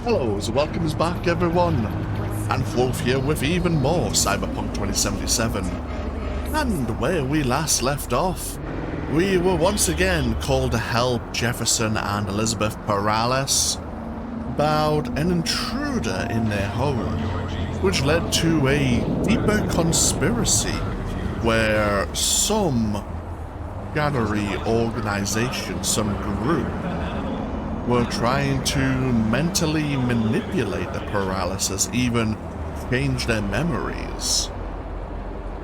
Hello, welcome back everyone, and Wolf here with even more Cyberpunk 2077. And where we last left off, we were once again called to help Jefferson and Elizabeth Perales about an intruder in their home, which led to a deeper conspiracy where some gallery organization, some group, were trying to mentally manipulate the Peraleses, even change their memories.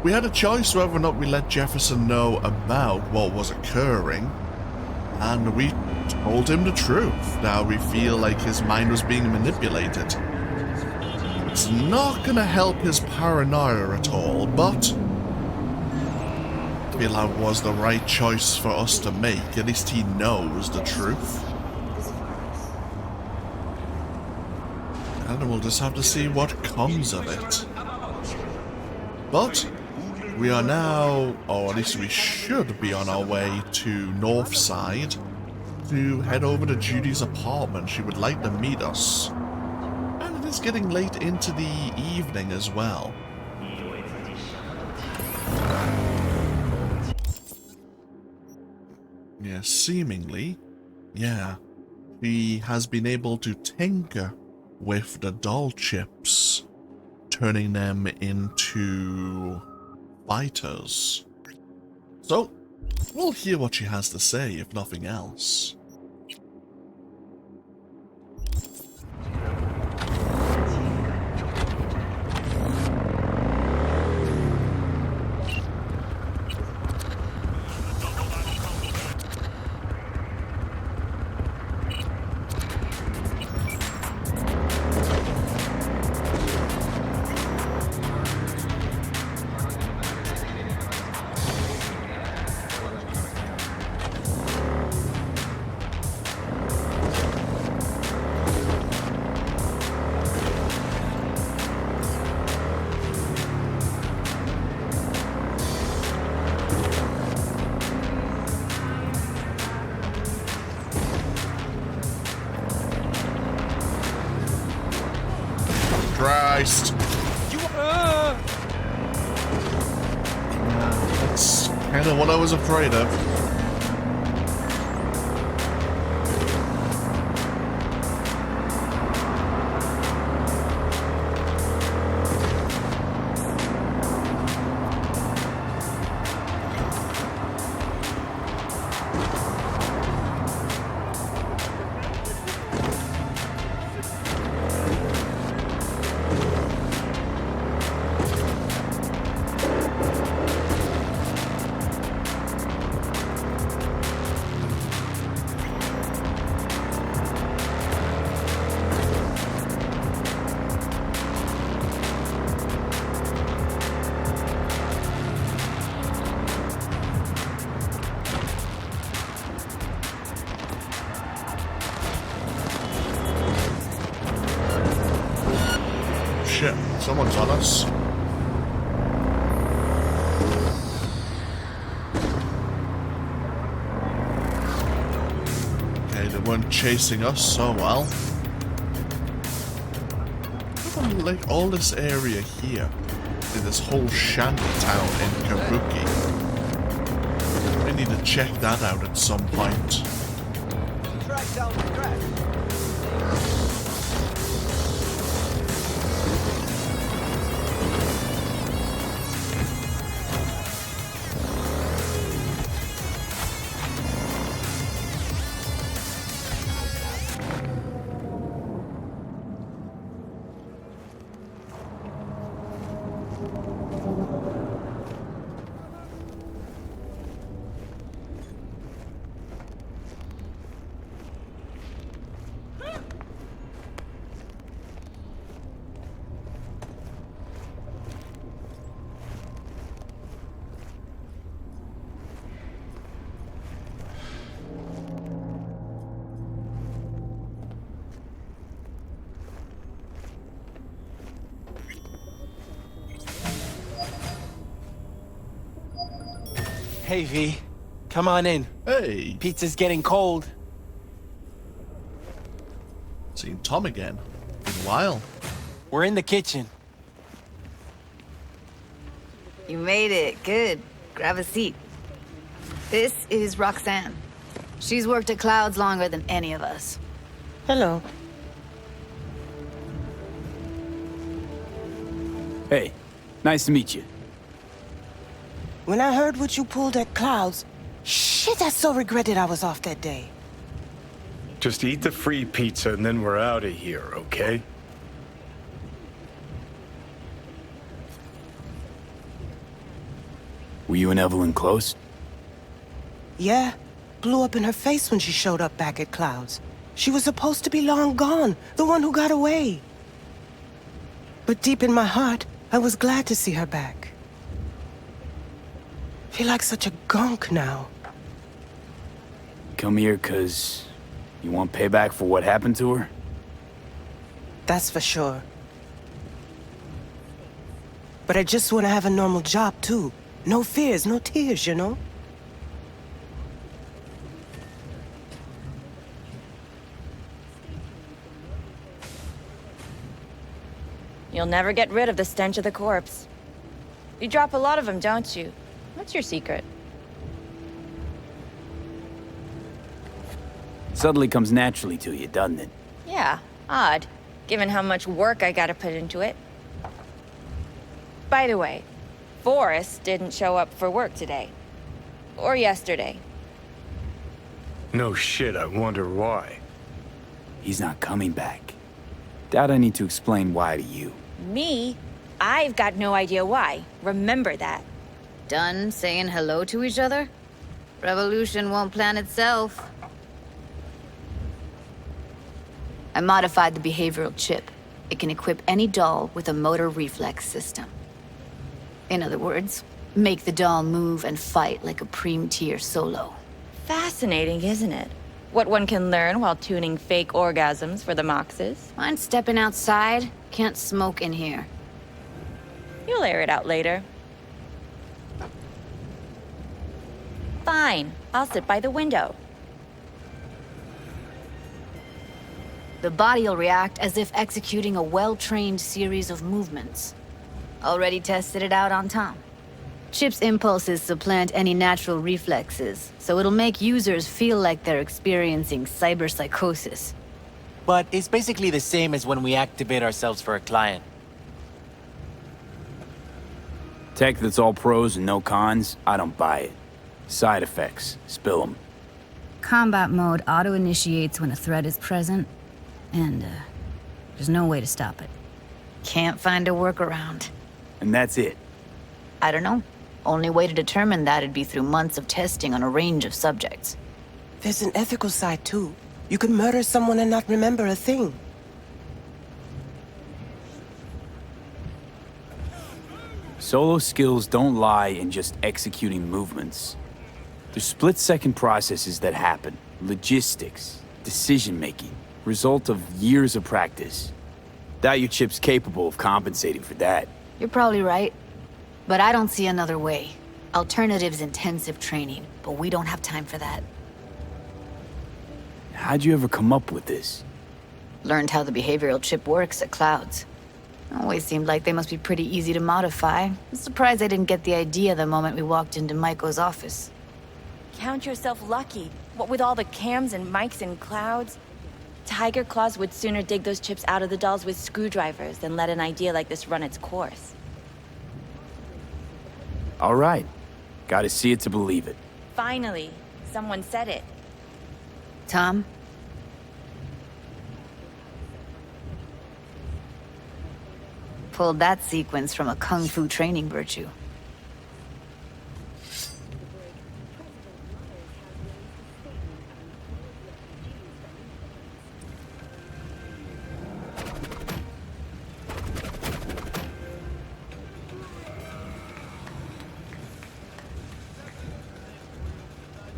We had a choice whether or not we let Jefferson know about what was occurring, and we told him the truth. Now we feel like his mind was being manipulated. It's not gonna help his paranoia at all, but I feel that was the right choice for us to make. At least he knows the truth. And we'll just have to see what comes of it. But we are now, or at least we should be on our way to Northside to head over to Judy's apartment. She would like to meet us. And it is getting late into the evening as well. Yeah, seemingly. Yeah. She has been able to tinker with the doll chips, turning them into fighters. So, we'll hear what she has to say, if nothing else. Christ. That's kind of what I was afraid of. Shit, someone's on us. Okay, they weren't chasing us so well. Like all this area here, in this whole shanty town in Kabuki. I need to check that out at some point. Track down the track. Hey, V. Come on in. Hey. Pizza's getting cold. Seen Tom again. Been a while. We're in the kitchen. You made it. Good. Grab a seat. This is Roxanne. She's worked at Clouds longer than any of us. Hello. Hey, nice to meet you. When I heard what you pulled at Clouds, shit, I so regretted I was off that day. Just eat the free pizza and then we're out of here, okay? Were you and Evelyn close? Yeah, blew up in her face when she showed up back at Clouds. She was supposed to be long gone, the one who got away. But deep in my heart, I was glad to see her back. Feel like such a gunk now. Come here 'cause you want payback for what happened to her? That's for sure. But I just want to have a normal job, too. No fears, no tears, you know? You'll never get rid of the stench of the corpse. You drop a lot of them, don't you? What's your secret? Suddenly comes naturally to you, doesn't it? Yeah, odd, given how much work I gotta put into it. By the way, Forrest didn't show up for work today. Or yesterday. No shit, I wonder why. He's not coming back. Doubt I need to explain why to you. Me? I've got no idea why. Remember that. Done saying hello to each other? Revolution won't plan itself. I modified the behavioral chip. It can equip any doll with a motor reflex system. In other words, make the doll move and fight like a Preem-tier solo. Fascinating, isn't it? What one can learn while tuning fake orgasms for the Moxes. Mind stepping outside? Can't smoke in here. You'll air it out later. Fine, I'll sit by the window. The body'll react as if executing a well-trained series of movements. Already tested it out on Tom. Chip's impulses supplant any natural reflexes, so it'll make users feel like they're experiencing cyberpsychosis. But it's basically the same as when we activate ourselves for a client. Tech that's all pros and no cons, I don't buy it. Side effects, spill them. Combat mode auto-initiates when a threat is present, and there's no way to stop it. Can't find a workaround. And that's it. I don't know. Only way to determine that'd be through months of testing on a range of subjects. There's an ethical side, too. You could murder someone and not remember a thing. Solo skills don't lie in just executing movements. There's split-second processes that happen. Logistics, decision-making, result of years of practice. Doubt your chip's capable of compensating for that. You're probably right. But I don't see another way. Alternative's intensive training, but we don't have time for that. How'd you ever come up with this? Learned how the behavioral chip works at Clouds. Always seemed like they must be pretty easy to modify. I'm surprised I didn't get the idea the moment we walked into Maiko's office. Count yourself lucky. What with all the cams and mics and clouds? Tiger Claws would sooner dig those chips out of the dolls with screwdrivers than let an idea like this run its course. All right. Gotta see it to believe it. Finally, someone said it. Tom? Pulled that sequence from a kung fu training virtue.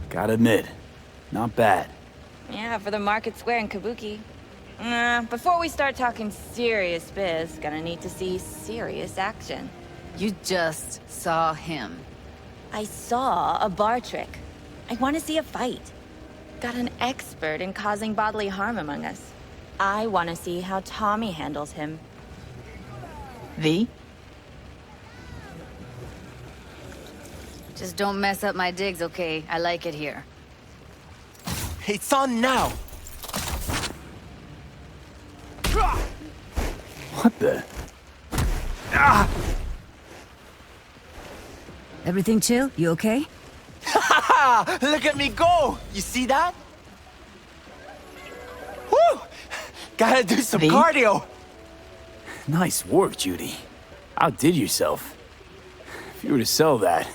Gotta admit, not bad. Yeah, for the market square in Kabuki. Before we start talking serious biz, gonna need to see serious action. You just saw him. I saw a bar trick. I want to see a fight. Got an expert in causing bodily harm among us. I want to see how Tommy handles him. V? Just don't mess up my digs, okay? I like it here. It's on now! What the? Everything chill? You okay? Ha! Look at me go! You see that? Woo! Gotta do some V? cardio! Nice work, Judy. Outdid yourself. If you were to sell that,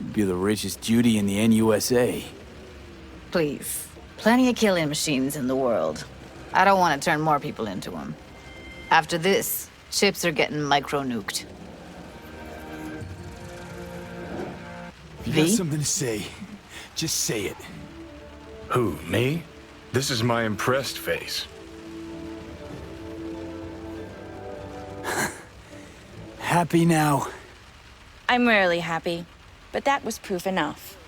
you'd be the richest Judy in the NUSA. Please. Plenty of killing machines in the world. I don't want to turn more people into them. After this, chips are getting micro-nuked. If you got V? something to say, just say it. Who, me? This is my impressed face. Happy now? I'm rarely happy, but that was proof enough.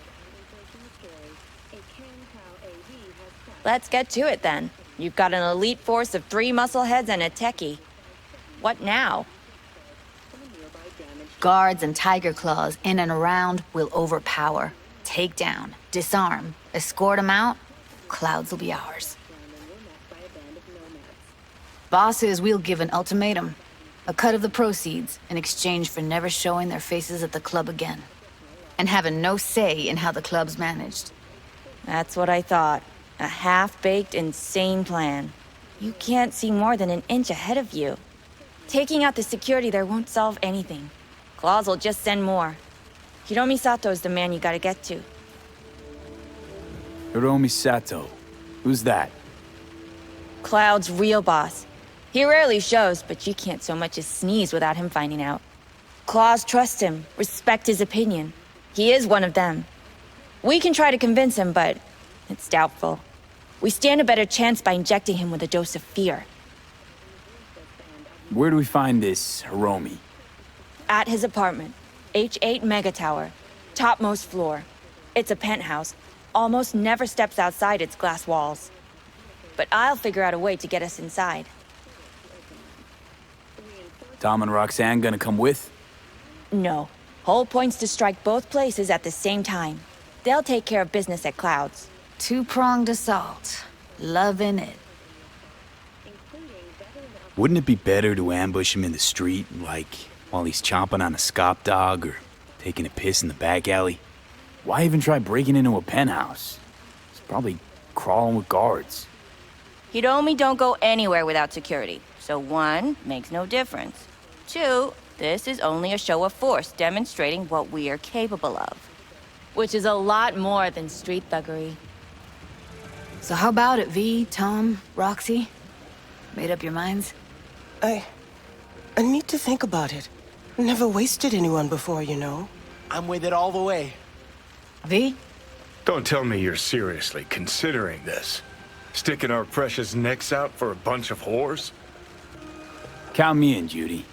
Let's get to it then. You've got an elite force of 3 muscleheads and a techie. What now? Guards and tiger claws in and around will overpower, take down, disarm, escort them out. Clouds will be ours. Bosses, we'll give an ultimatum. A cut of the proceeds in exchange for never showing their faces at the club again. And having no say in how the club's managed. That's what I thought. A half-baked, insane plan. You can't see more than an inch ahead of you. Taking out the security there won't solve anything. Claws will just send more. Hiromi Sato's the man you gotta get to. Hiromi Sato. Who's that? Cloud's real boss. He rarely shows, but you can't so much as sneeze without him finding out. Claws trust him, respect his opinion. He is one of them. We can try to convince him, but it's doubtful. We stand a better chance by injecting him with a dose of fear. Where do we find this Hiromi? At his apartment, H8 Mega Tower, topmost floor. It's a penthouse, almost never steps outside its glass walls. But I'll figure out a way to get us inside. Tom and Roxanne gonna come with? No. Whole point's to strike both places at the same time. They'll take care of business at Clouds. Two-pronged assault. Loving it. Wouldn't it be better to ambush him in the street, like while he's chomping on a scop dog or taking a piss in the back alley? Why even try breaking into a penthouse? He's probably crawling with guards. Hiromi don't go anywhere without security. So 1, makes no difference. 2, this is only a show of force demonstrating what we are capable of. Which is a lot more than street thuggery. So how about it, V, Tom, Roxy? Made up your minds? I need to think about it. Never wasted anyone before, you know. I'm with it all the way. V? Don't tell me you're seriously considering this. Sticking our precious necks out for a bunch of whores? Count me in, Judy.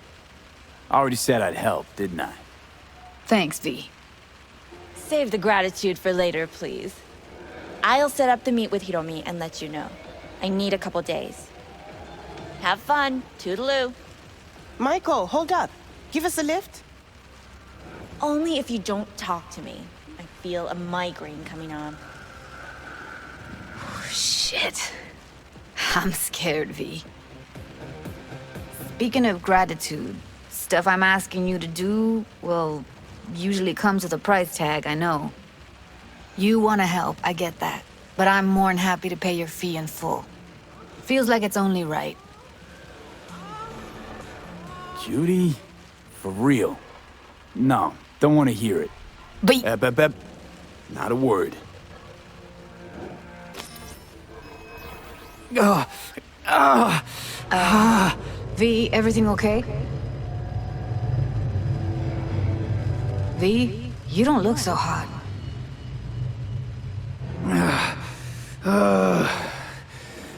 I already said I'd help, didn't I? Thanks, V. Save the gratitude for later, please. I'll set up the meet with Hiromi and let you know. I need a couple days. Have fun. Toodaloo. Michael, hold up. Give us a lift? Only if you don't talk to me. I feel a migraine coming on. Shit. I'm scared, V. Speaking of gratitude, stuff I'm asking you to do, well, usually comes with a price tag, I know. You want to help, I get that. But I'm more than happy to pay your fee in full. Feels like it's only right. Judy? For real? No, don't want to hear it. But Ep. Not a word. V, everything okay? V, you don't look so hot.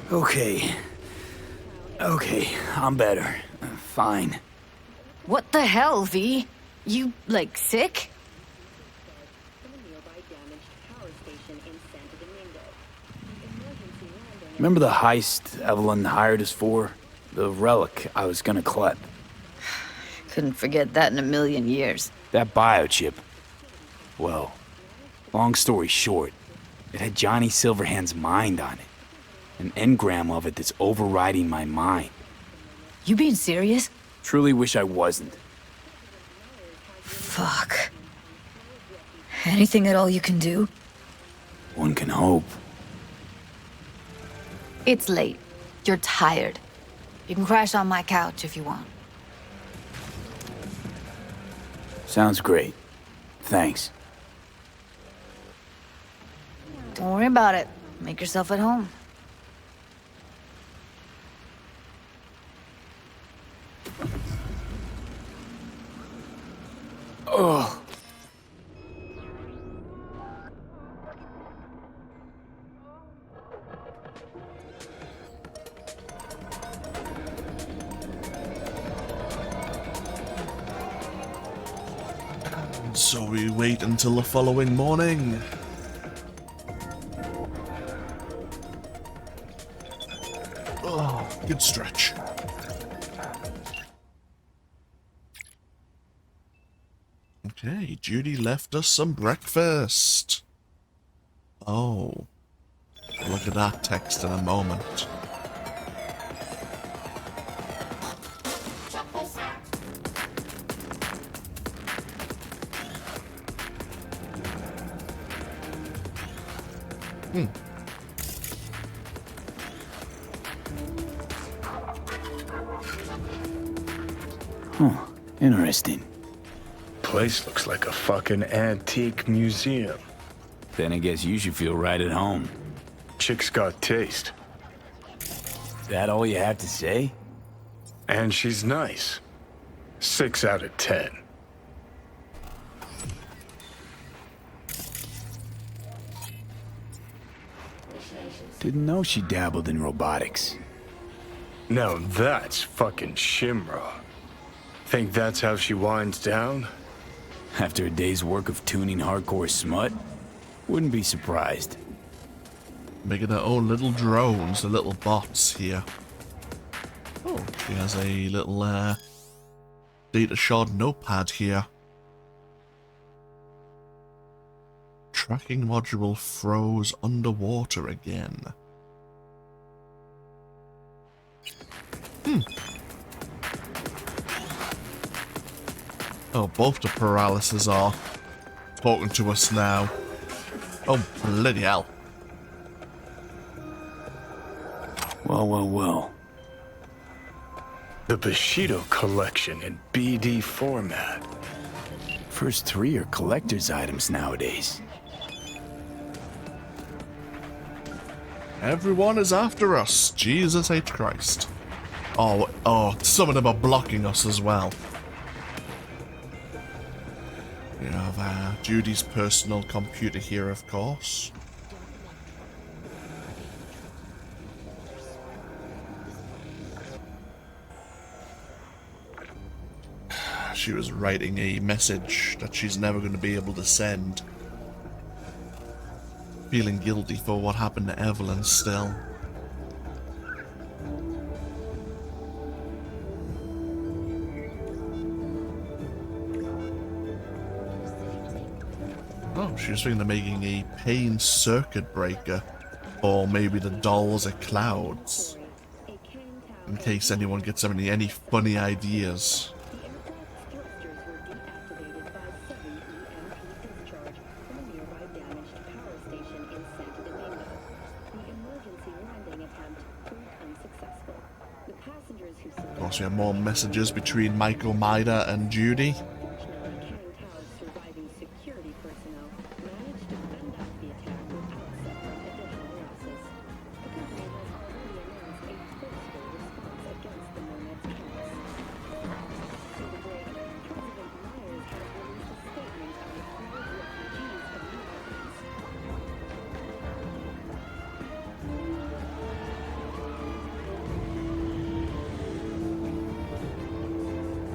Okay. Okay, I'm better. Fine. What the hell, V? You, like, sick? Remember the heist Evelyn hired us for? The relic I was gonna collect. Couldn't forget that in a million years. That biochip. Well, long story short, it had Johnny Silverhand's mind on it. An engram of it that's overriding my mind. You being serious? Truly wish I wasn't. Fuck. Anything at all you can do? One can hope. It's late. You're tired. You can crash on my couch if you want. Sounds great. Thanks. Don't worry about it. Make yourself at home. Ugh. So we wait until the following morning. Oh, good stretch. Okay, Judy left us some breakfast. Oh, look at that text in a moment. Huh, interesting. Place looks like a fucking antique museum. Then I guess you should feel right at home. Chick's got taste. Is that all you have to say? And she's nice. 6 out of 10. Didn't know she dabbled in robotics. Now that's fucking Shimra. Think that's how she winds down? After a day's work of tuning hardcore smut? Wouldn't be surprised. Making her own little drones, the little bots here. Oh, she has a little data shard notepad here. Tracking module froze underwater again. Oh, both the paralysis are talking to us now. Oh, bloody hell. Well. The Bushido collection in BD format. First 3 are collector's items nowadays. Everyone is after us. Jesus H. Christ. Oh, some of them are blocking us as well. We have Judy's personal computer here, of course. She was writing a message that she's never going to be able to send. Feeling guilty for what happened to Evelyn still. Oh, she was thinking of making a pain circuit breaker. Or maybe the dolls are clouds. In case anyone gets any funny ideas. Of course, we have more messages between Michael Maida and Judy.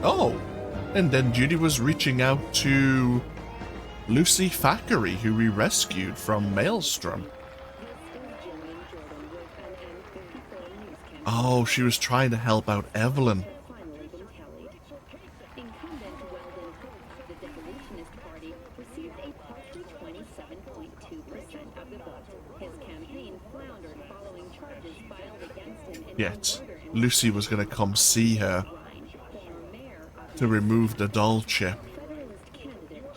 Oh, and then Judy was reaching out to Lucy Thackeray, who we rescued from Maelstrom. Oh, she was trying to help out Evelyn. Finally been tallied. Incumbent Weldon Coates of the Devolutionist Party received a paltry 27.2% of the vote. His campaign floundered following charges filed against him in Yet, Lucy was going to come see her to remove the doll chip.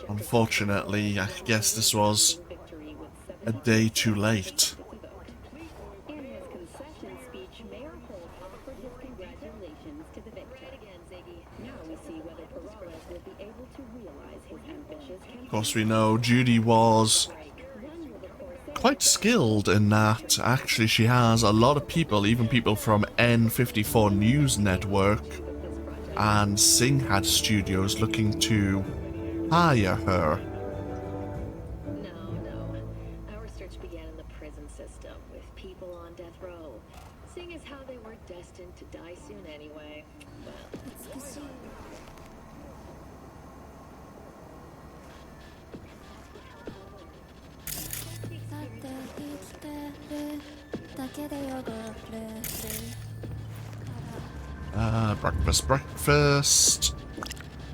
Unfortunately, I guess this was a day too late. In his concession speech, Mayor Holt offered his congratulations to the victor. Now we see whether Perales will be able to realize his ambitious campaign. Of course, we know Judy was quite skilled in that. Actually, she has a lot of people, even people from N54 News Network and Singhad Studios, looking to hire her. No. Our search began in the prison system with people on death row. Seeing as how they were destined to die soon anyway. Well, Breakfast.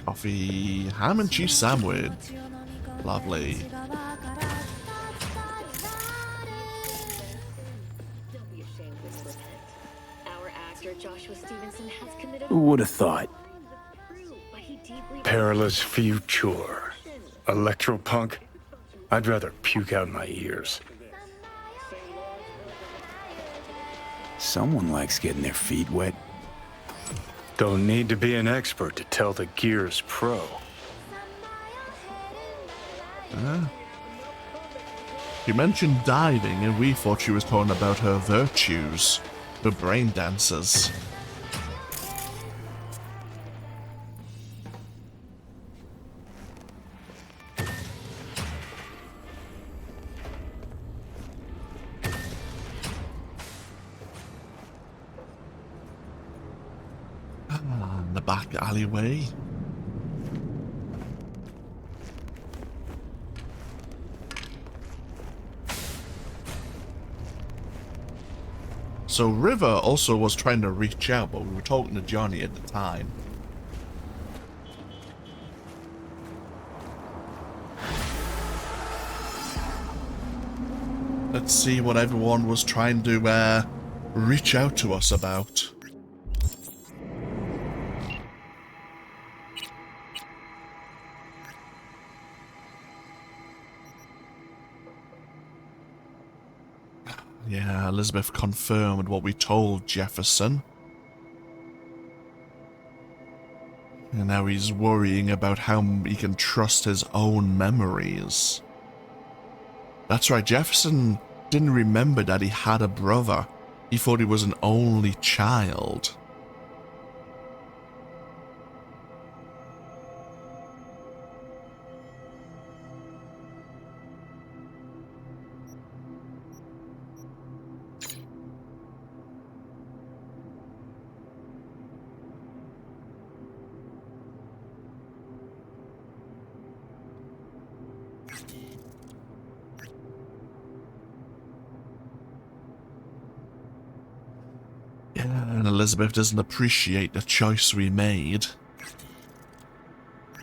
Coffee, ham and cheese sandwich. Lovely. don't be ashamed to repent. Our actor Joshua Stevenson has committed. Who would have thought? But he deeply Perilous future. Electropunk? I'd rather puke out my ears. Someone likes getting their feet wet. Don't need to be an expert to tell the Gears pro. She mentioned diving, and we thought she was talking about her virtues, the brain dancers. In the back alleyway. So River also was trying to reach out, but we were talking to Johnny at the time. Let's see what everyone was trying to reach out to us about. Yeah, Elizabeth confirmed what we told Jefferson. And now he's worrying about how he can trust his own memories. That's right, Jefferson didn't remember that he had a brother. He thought he was an only child. Yeah, and Elizabeth doesn't appreciate the choice we made.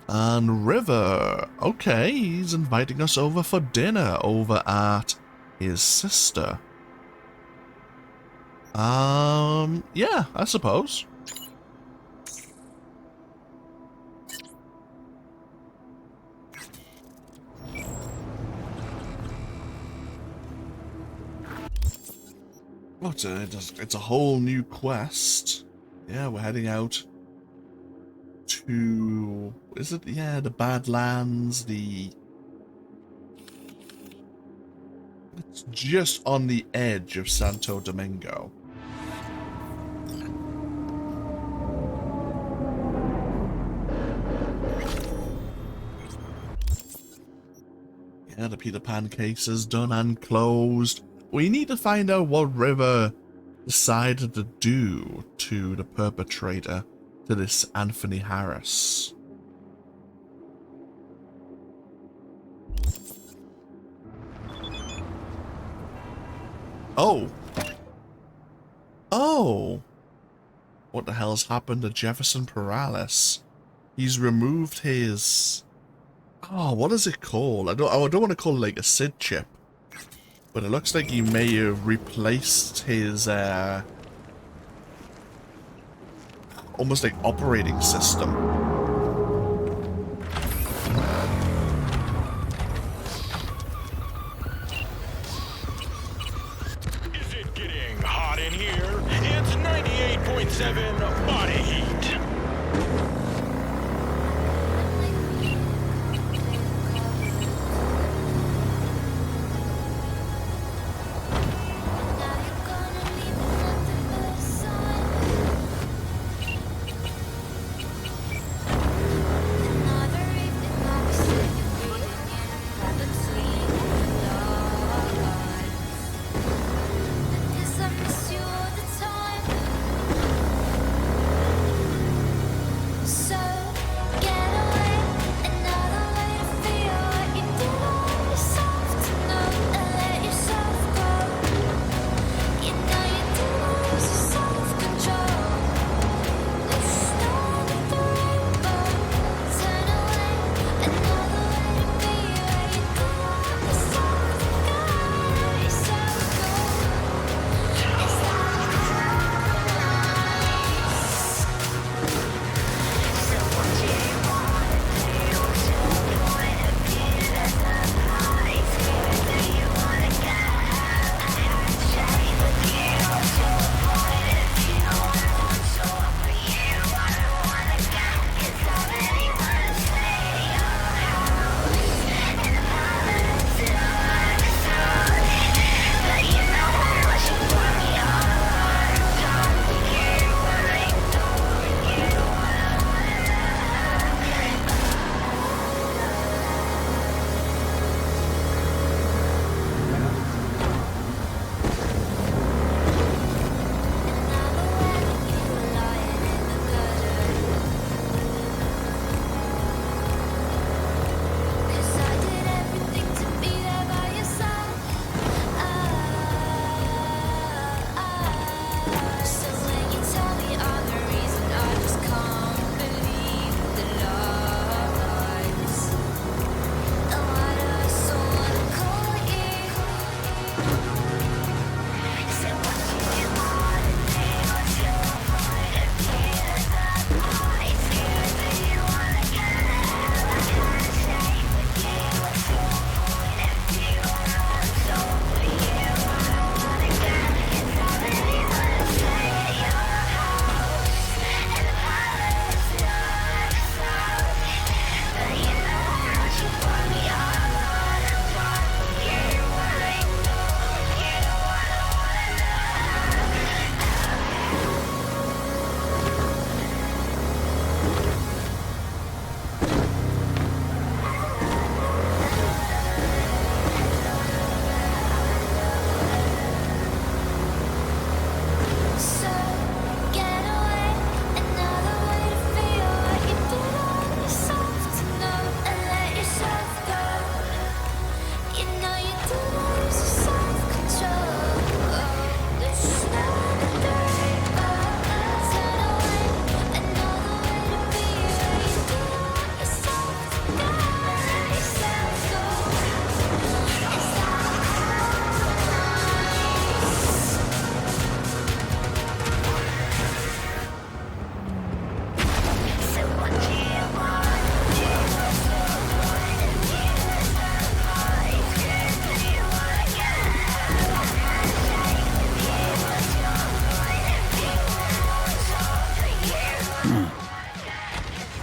And River, okay, he's inviting us over for dinner over at his sister. Yeah, I suppose. What? It's a whole new quest. Yeah, we're heading out to... Is it? Yeah, the Badlands, It's just on the edge of Santo Domingo. Yeah, the Peter Pan case is done and closed. We need to find out what River decided to do to the perpetrator, to this Anthony Harris. Oh. Oh. What the hell's happened to Jefferson Perales? He's removed his... Oh, what is it called? I don't want to call it like a SID chip. But it looks like he may have replaced his, almost like operating system. Is it getting hot in here? It's 98.7 body heat.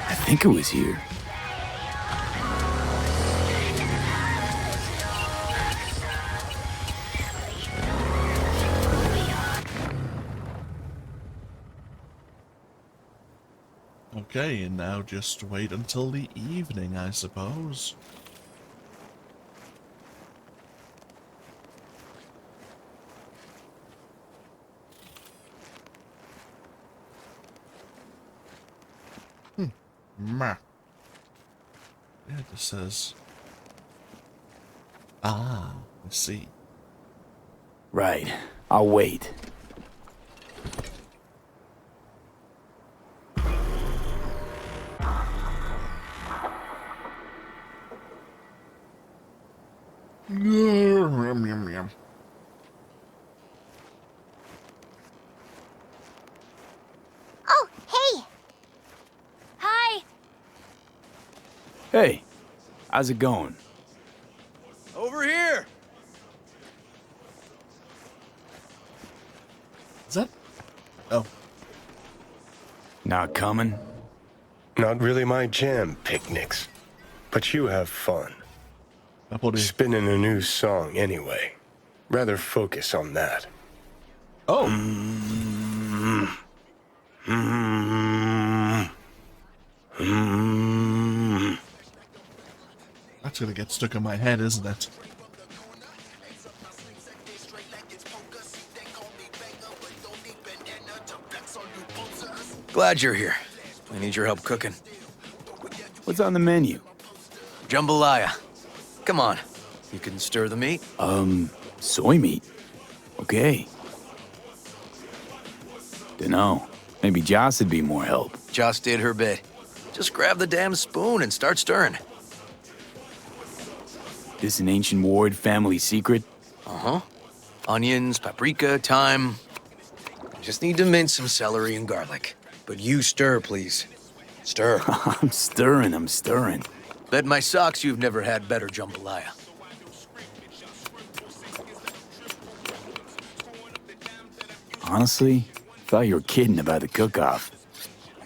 I think it was here. Okay, and now just wait until the evening, I suppose. Meh. Yeah, it just says... Ah, I see. Right. I'll wait. Yum, yum, yum. Oh, hey! Hi! Hey, how's it going? Over here! Is that? Oh, Not coming? Not really my jam, picnics. But you have fun. that body. Spinning a new song anyway. Rather focus on that. Oh, that's gonna get stuck in my head, isn't it? Glad you're here. I need your help cooking. What's on the menu? Jambalaya. Come on. You can stir the meat? Soy meat. Okay. Dunno. Maybe Joss would be more help. Joss did her bit. Just grab the damn spoon and start stirring. This an ancient Ward family secret? Uh-huh. Onions, paprika, thyme. Just need to mince some celery and garlic. But you stir, please. Stir. I'm stirring. Bet my socks you've never had better jambalaya. Honestly, thought you were kidding about the cook-off.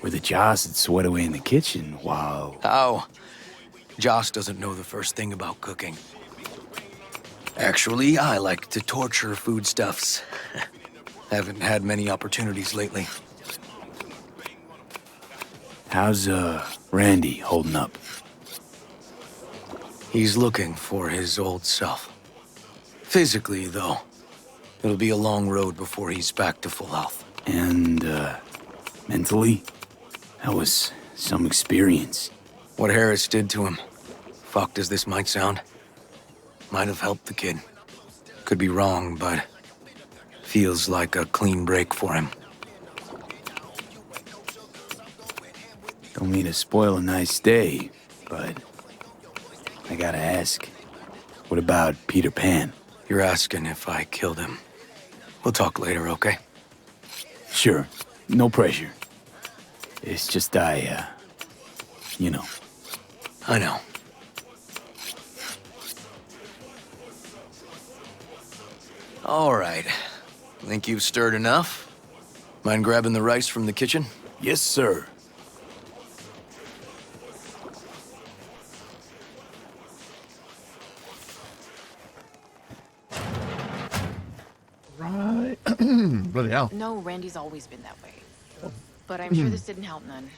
Where the Joss would sweat away in the kitchen while... How? Joss doesn't know the first thing about cooking. Actually, I like to torture foodstuffs. Haven't had many opportunities lately. How's, Randy holding up? He's looking for his old self. Physically, though. It'll be a long road before he's back to full health. And, mentally? That was some experience. What Harris did to him, fucked as this might sound, might have helped the kid. Could be wrong, but feels like a clean break for him. Don't mean to spoil a nice day, but I gotta ask. What about Peter Pan? You're asking if I killed him. We'll talk later, okay? Sure, no pressure. It's just you know. I know. All right. Think you've stirred enough? Mind grabbing the rice from the kitchen? Yes, sir. right. Bloody hell. No, Randy's always been that way. But I'm sure this didn't help none.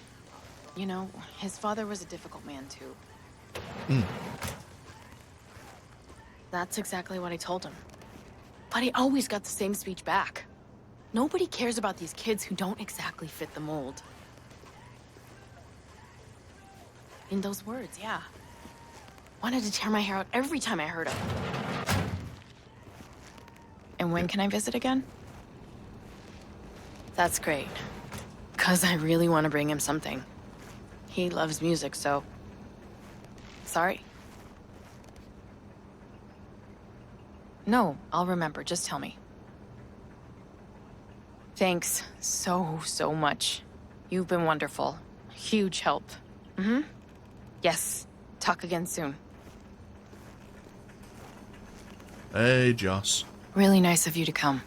You know, his father was a difficult man, too. That's exactly what I told him. But he always got the same speech back. Nobody cares about these kids who don't exactly fit the mold. In those words, yeah. Wanted to tear my hair out every time I heard him. And when can I visit again? That's great. 'Cause I really want to bring him something. He loves music, so... Sorry. No, I'll remember. Just tell me. Thanks so much. You've been wonderful. Huge help. Yes. Talk again soon. Hey, Joss. Really nice of you to come.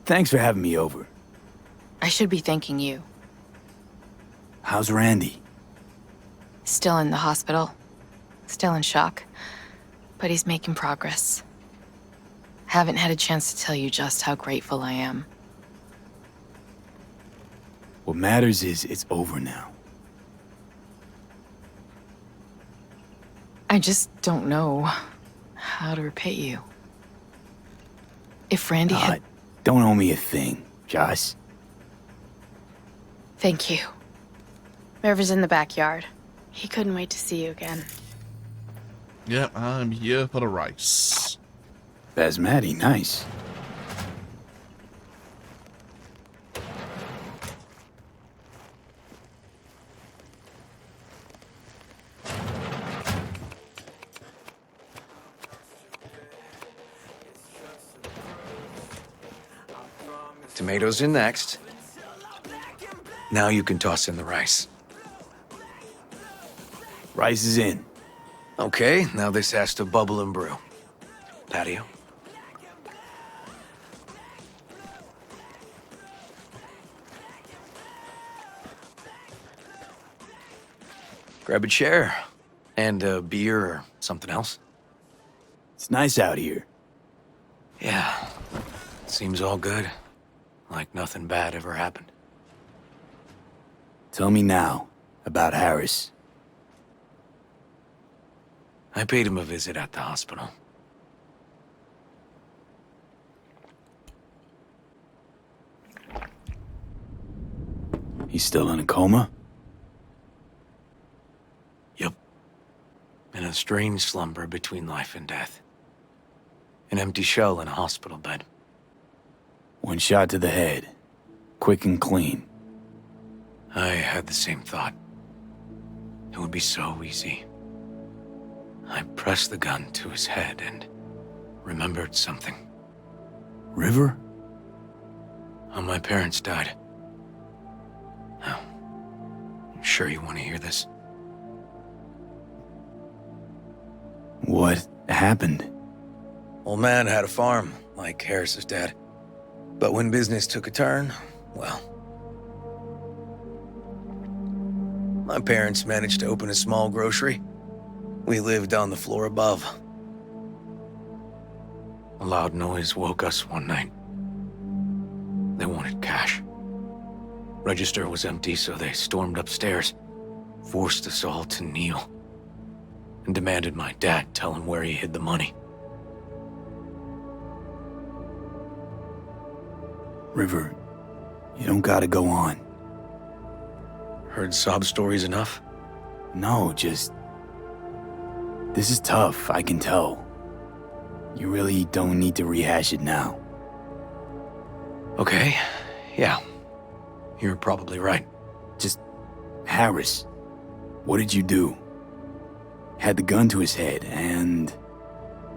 Thanks for having me over. I should be thanking you. How's Randy? Still in the hospital. Still in shock. But he's making progress. Haven't had a chance to tell you just how grateful I am. What matters is it's over now. I just don't know how to repay you. If Randy had... Don't owe me a thing, Joss. Thank you. Merv in the backyard. He couldn't wait to see you again. Yep, I'm here for the rice. Basmati, nice. Tomatoes in next. Now you can toss in the rice. Rice is in. Okay, now this has to bubble and brew. Patio. Grab a chair. And a beer or something else. It's nice out here. Yeah. Seems all good. Like nothing bad ever happened. Tell me now about Harris. I paid him a visit at the hospital. He's still in a coma? Yup. In a strange slumber between life and death. An empty shell in a hospital bed. One shot to the head. Quick and clean. I had the same thought. It would be so easy. I pressed the gun to his head and remembered something. River? How my parents died. Now, I'm sure you want to hear this. What happened? Old man had a farm, like Harris's dad. But when business took a turn, well... My parents managed to open a small grocery. We lived on the floor above. A loud noise woke us one night. They wanted cash. Register was empty, so they stormed upstairs, forced us all to kneel, and demanded my dad tell him where he hid the money. River, you don't gotta go on. Heard sob stories enough? No, just... This is tough, I can tell. You really don't need to rehash it now. Okay, yeah. You're probably right. Just... Harris, what did you do? Had the gun to his head, and...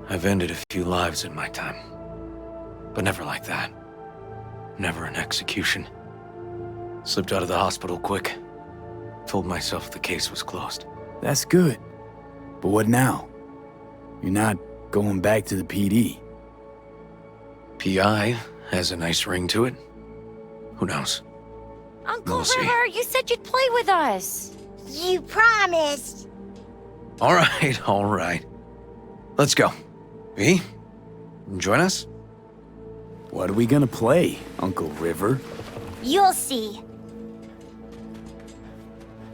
I've ended a few lives in my time. But never like that. Never an execution. Slipped out of the hospital quick. Told myself the case was closed. That's good. But what now? You're not going back to the PD. PI has a nice ring to it. Who knows? Uncle We'll see. River, you said you'd play with us. You promised. All right. Let's go. V, join us? What are we gonna play, Uncle River? You'll see.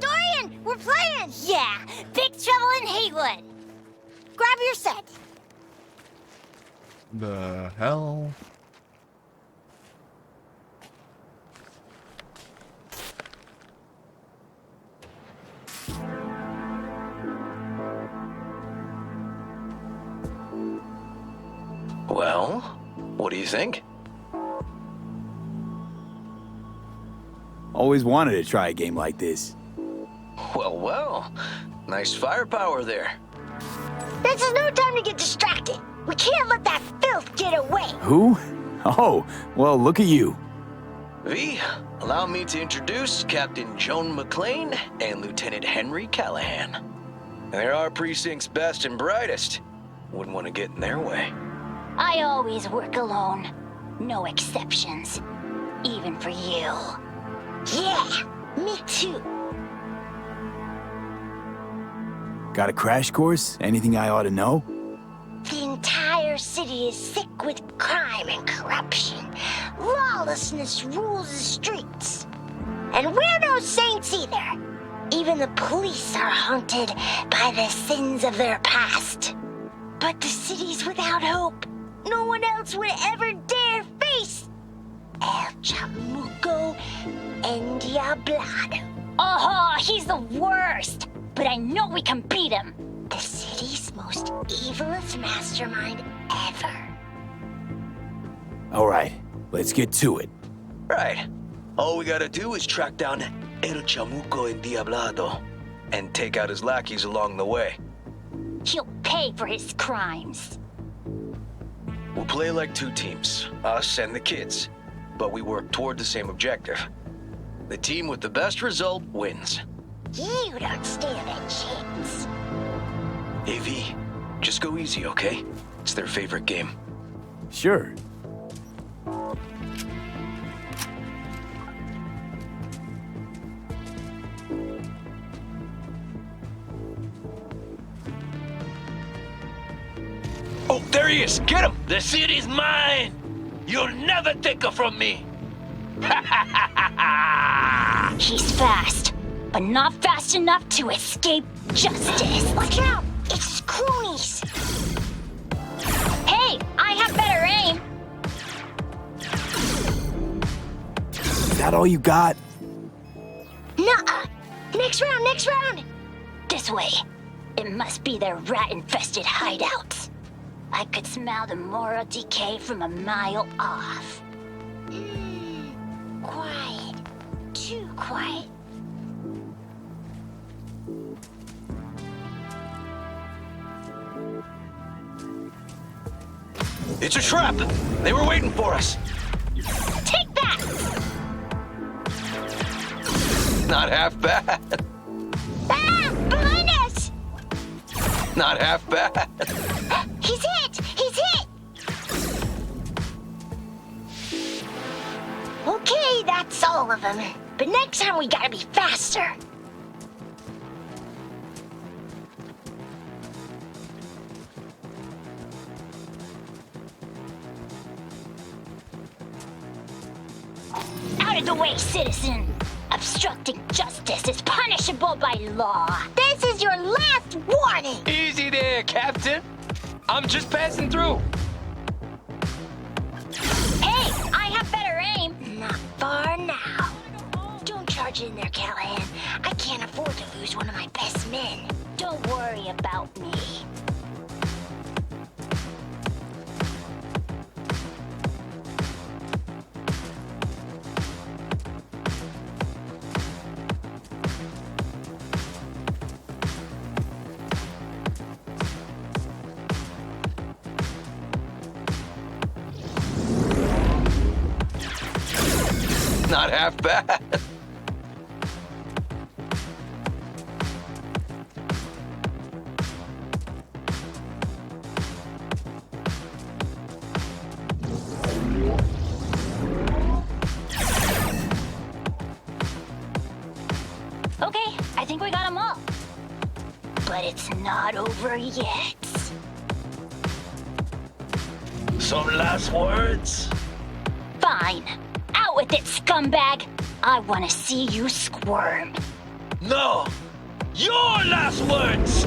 Dorian, we're playing! Yeah, Big Trouble in Haywood. Grab your set. The hell? Well, what do you think? Always wanted to try a game like this. Well. Nice firepower there. This is no time to get distracted. We can't let that filth get away. Who? Oh, well, look at you. V, allow me to introduce Captain Joan McClane and Lieutenant Henry Callahan. They're our precinct's best and brightest. Wouldn't want to get in their way. I always work alone. No exceptions. Even for you. Yeah, me too. Got a crash course? Anything I ought to know? The entire city is sick with crime and corruption. Lawlessness rules the streets. And we're no saints either. Even the police are haunted by the sins of their past. But the city's without hope. No one else would ever dare face El Chamuco and Diablado. Oh, he's the worst. But I know we can beat him. The city's most evilest mastermind ever. All right, let's get to it. Right. All we gotta do is track down El Chamuco and Diablado and take out his lackeys along the way. He'll pay for his crimes. We'll play like two teams, us and the kids. but we work toward the same objective. The team with the best result wins. You don't stand a chance. AV, just go easy, okay? It's their favorite game. Sure. Oh, there he is! Get him! The city's mine! You'll never take her from me! He's fast, but not fast enough to escape justice. Watch out! It's Croonies! Hey, I have better aim! Is that all you got? Nuh-uh! Next round, next round! This way. It must be their rat-infested hideouts. I could smell the moral decay from a mile off. Quiet. Too quiet. It's a trap! They were waiting for us! Take that! Not half bad. Ah! Behind us! Not half bad. He's hit! He's hit! Okay, that's all of them. But next time we gotta be faster. Out of the way, citizen! Obstructing justice is punishable by law. This is your last warning! Easy there, Captain. I'm just passing through. Hey, I have better aim. Not far now. Don't charge in there, Callahan. I can't afford to lose one of my best men. Don't worry about me. Not half bad. Okay, I think we got them all. But it's not over yet. Some last words? Fine. Out with it, scumbag! I want to see you squirm. No! Your last words!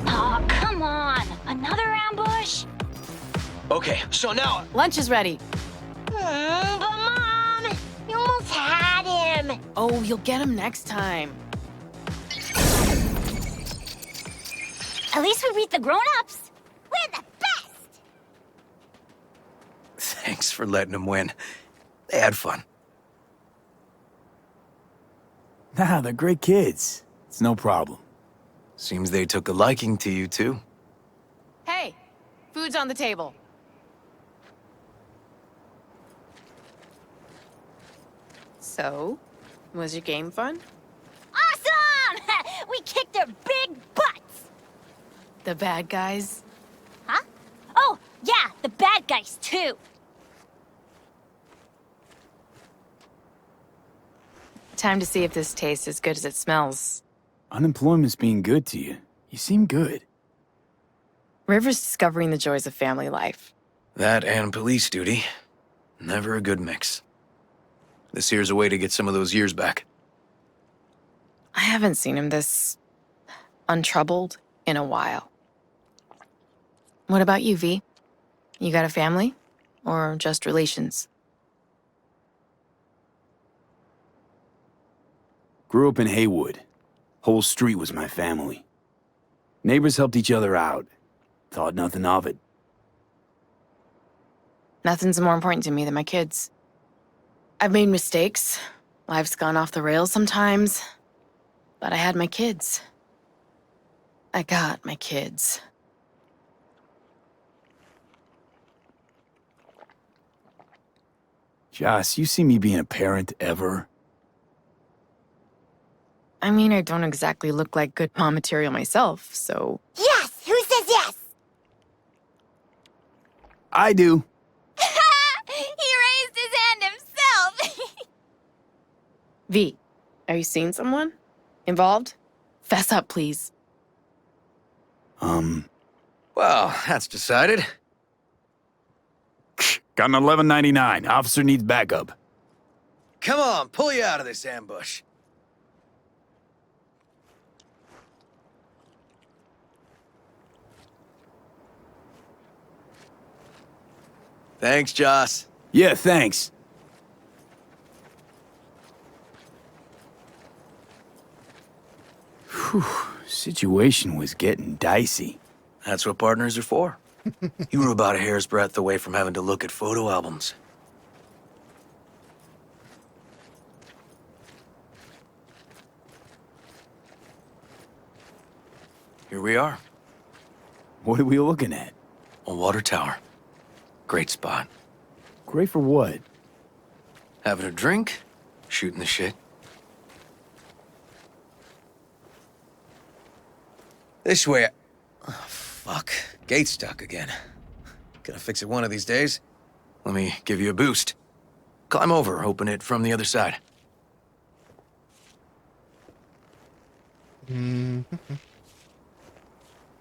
Aw, come on! Another ambush? Okay, so now... Lunch is ready. But Mom! You almost had him! Oh, you'll get him next time. At least we beat the grown-ups! We're the best! Thanks for letting them win. They had fun. Nah, they're great kids. It's no problem. Seems they took a liking to you, too. Hey, food's on the table. So, was your game fun? Awesome! We kicked their big butts! The bad guys? Huh? Oh, yeah, the bad guys, too. Time to see if this tastes as good as it smells. Unemployment's being good to you. You seem good. River's discovering the joys of family life. That and police duty. Never a good mix. This here's a way to get some of those years back. I haven't seen him this untroubled in a while. What about you, V? You got a family? Or just relations? Grew up in Haywood. Whole street was my family. Neighbors helped each other out. Thought nothing of it. Nothing's more important to me than my kids. I've made mistakes. Life's gone off the rails sometimes. But I had my kids. I got my kids. Joss, you see me being a parent ever? I mean, I don't exactly look like good mom material myself, so... Yes! Who says yes? I do. He raised his hand himself! V, are you seeing someone? Involved? Fess up, please. Well, that's decided. Got an 1199. Officer needs backup. Come on, pull you out of this ambush. Thanks, Joss. Yeah, thanks. Whew, situation was getting dicey. That's what partners are for. You were about a hair's breadth away from having to look at photo albums. Here we are. What are we looking at? A water tower. Great spot. Great for what? Having a drink, shooting the shit. This way. Oh, fuck. Gate's stuck again. Gonna fix it one of these days. Let me give you a boost. Climb over, open it from the other side.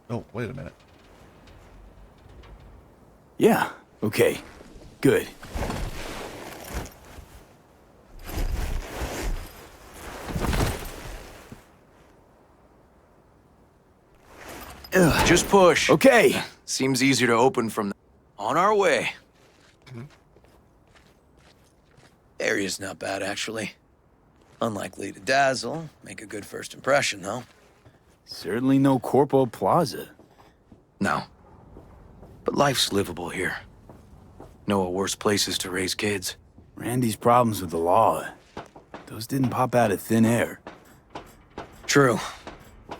Oh, wait a minute. Yeah, okay. Good. Ugh, just push. Okay. Seems easier to open from on our way. Area's not bad, actually. Unlikely to dazzle. Make a good first impression, though. Certainly no Corpo Plaza. No. But life's livable here. Know of worse places to raise kids. Randy's problems with the law. Those didn't pop out of thin air. True.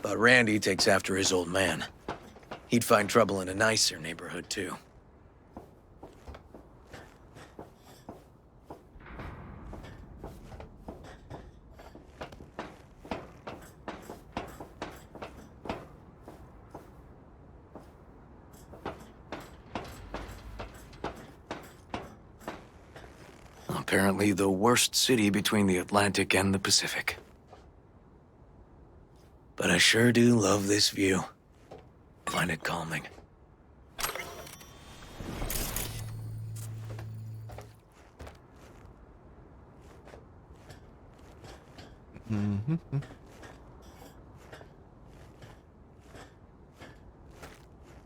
But Randy takes after his old man. He'd find trouble in a nicer neighborhood, too. Apparently the worst city between the Atlantic and the Pacific. But I sure do love this view. Find it calming.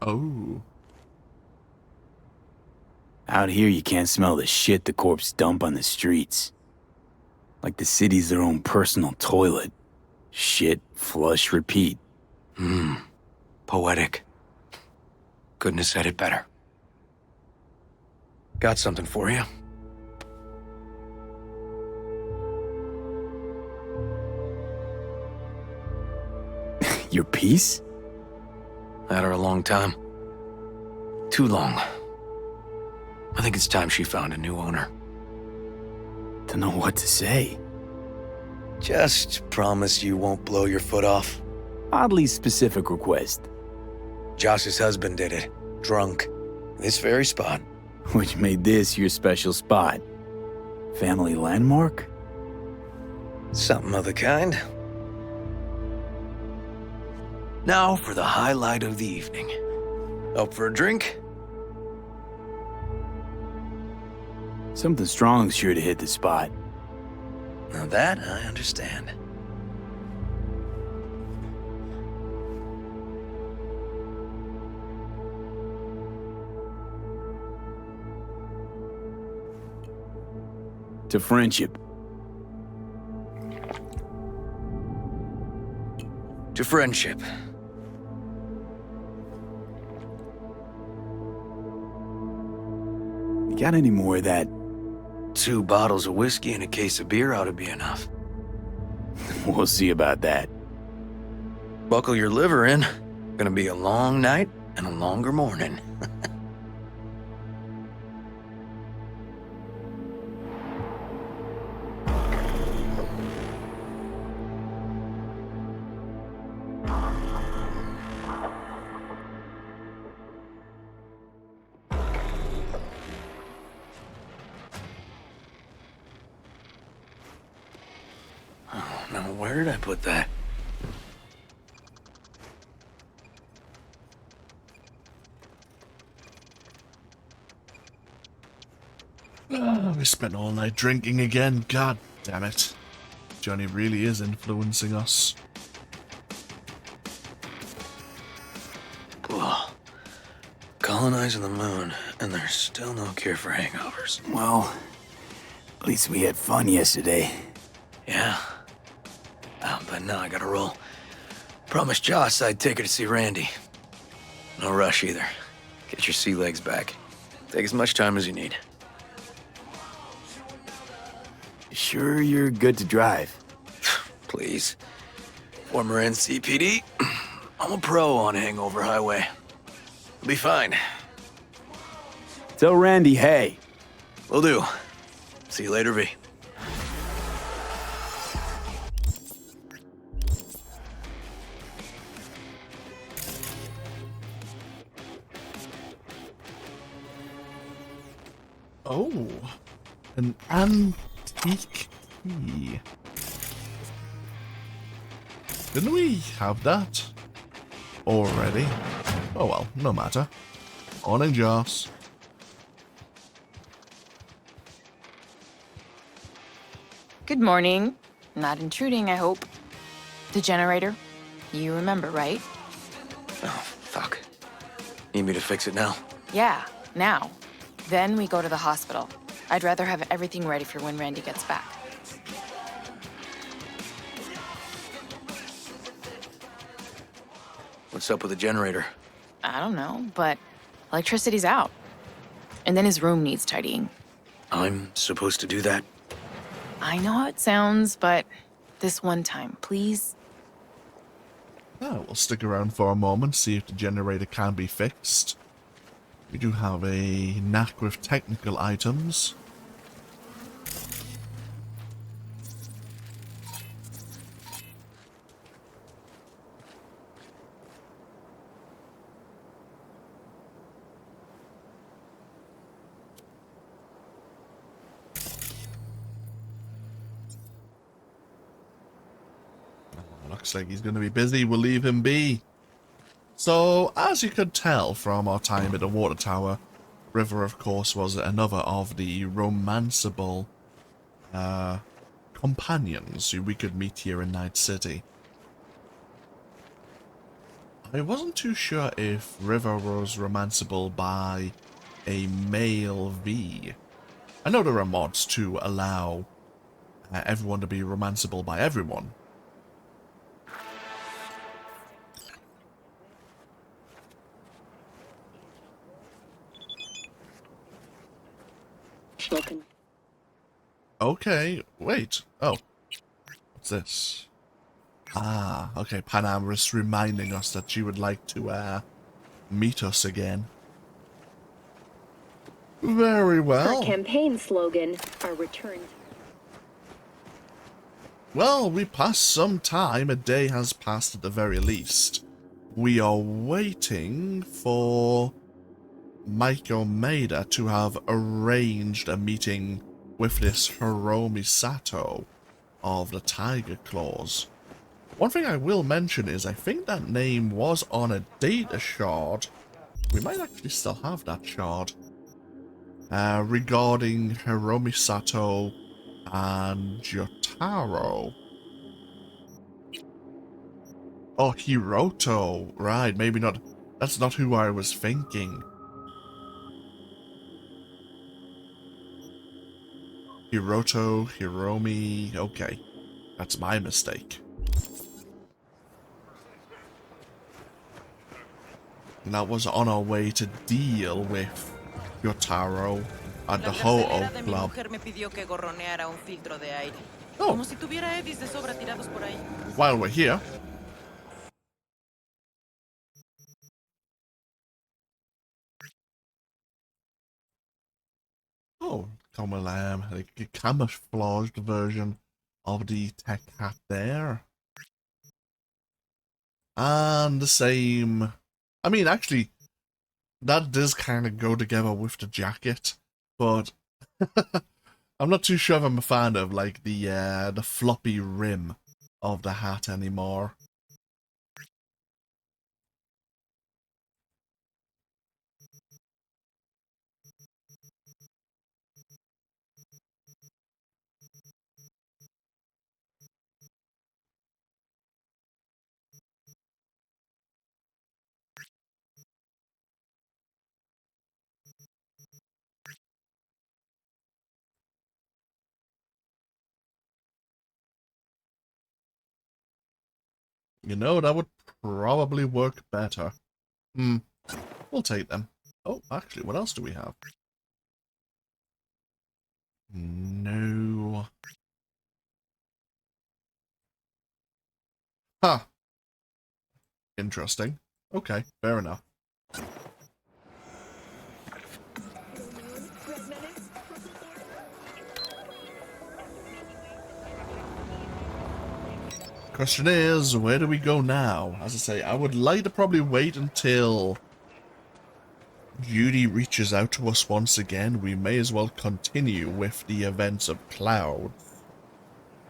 Oh. Out here, you can't smell the shit the corpse dump on the streets. Like the city's their own personal toilet. Shit, flush, repeat. Poetic. Couldn't have said it better. Got something for you. Your piece? Had her a long time. Too long. I think it's time she found a new owner. Don't know what to say. Just promise you won't blow your foot off. Oddly specific request. Josh's husband did it. Drunk. This very spot. Which made this your special spot. Family landmark? Something of the kind. Now for the highlight of the evening. Up for a drink? Something strong's sure to hit the spot. Now that I understand. To friendship. To friendship. You got any more of that? 2 bottles of whiskey and a case of beer ought to be enough. We'll see about that. Buckle your liver in. Gonna be a long night and a longer morning. Where did I put that? We spent all night drinking again. God damn it. Johnny really is influencing us. Cool. Colonizing the moon, and there's still no cure for hangovers. Well, at least we had fun yesterday. Yeah. But now I gotta roll. Promised Joss I'd take her to see Randy. No rush either. Get your sea legs back. Take as much time as you need. Sure you're good to drive? Please. Former NCPD. I'm a pro on Hangover Highway. We'll be fine. Tell Randy, hey. Will do. See you later, V. Oh, an antique key. Didn't we have that already? Oh well, no matter. Morning, Joss. Good morning. Not intruding, I hope. The generator. You remember, right? Oh, fuck. Need me to fix it now? Yeah, now. Then we go to the hospital. I'd rather have everything ready for when Randy gets back. What's up with the generator? I don't know, but electricity's out. And then his room needs tidying. I'm supposed to do that? I know how it sounds, but this one time, please. Oh, we'll stick around for a moment, see if the generator can be fixed. We do have a knack with technical items. Looks like he's going to be busy. We'll leave him be. So, as you could tell from our time at the water tower, River, of course, was another of the romanceable companions who we could meet here in Night City. I wasn't too sure if River was romanceable by a male V. I know there are mods to allow everyone to be romanceable by everyone. Okay, wait. Oh. What's this? Ah, okay, Panam is reminding us that she would like to, meet us again. Very well. Our campaign slogan, our return. Well, we passed some time. A day has passed at the very least. We are waiting for Mike Omeda to have arranged a meeting with this Hiromi Sato of the Tiger Claws. One thing I will mention is I think that name was on a data shard. We might actually still have that shard. Regarding Hiromi Sato and Jotaro. Oh, Hiroto. Right, maybe not. That's not who I was thinking. Hiroto, Hiromi, okay. That's my mistake. And that was on our way to deal with Yotaro at the Ho-Oh Club. Oh. While we're here. Oh, like a camouflaged version of the tech hat there. And the same... I mean, actually, that does kind of go together with the jacket, but I'm not too sure if I'm a fan of, like, the floppy rim of the hat anymore. You know, that would probably work better. We'll take them. Oh, actually, what else do we have? No. Huh. Interesting. Okay, fair enough. Question is, where do we go now? As I say, I would like to probably wait until Judy reaches out to us once again. We may as well continue with the events of Cloud.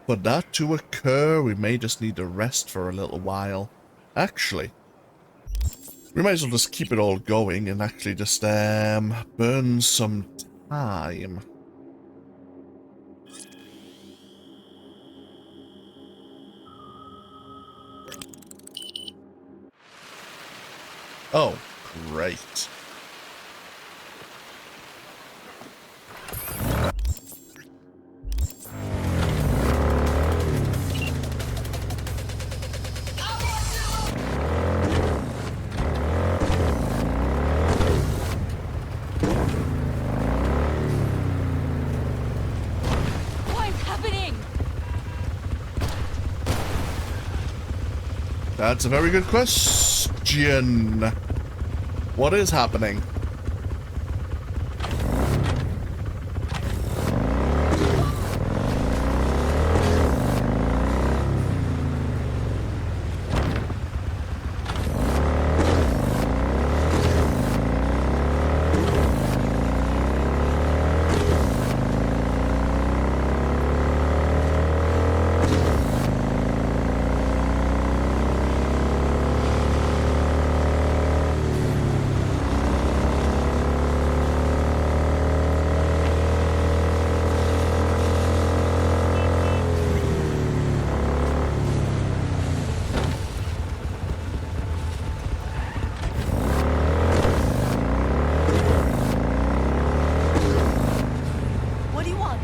For that to occur, we may just need to rest for a little while. Actually, we might as well just keep it all going and actually just burn some time. Oh, great. What's happening? That's a very good question. What is happening? What do you want?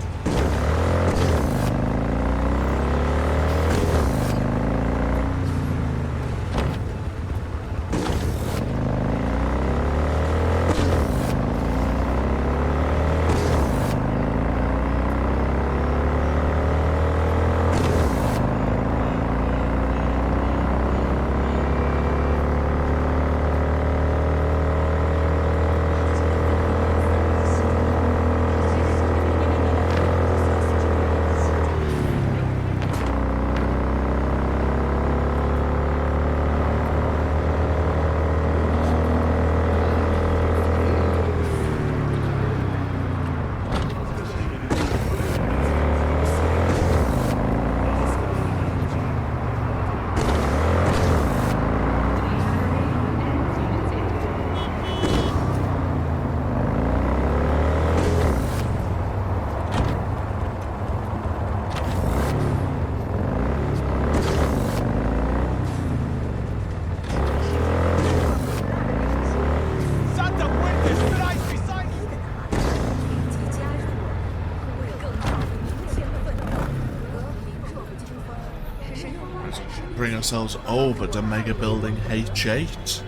Bring ourselves over to Megabuilding H8.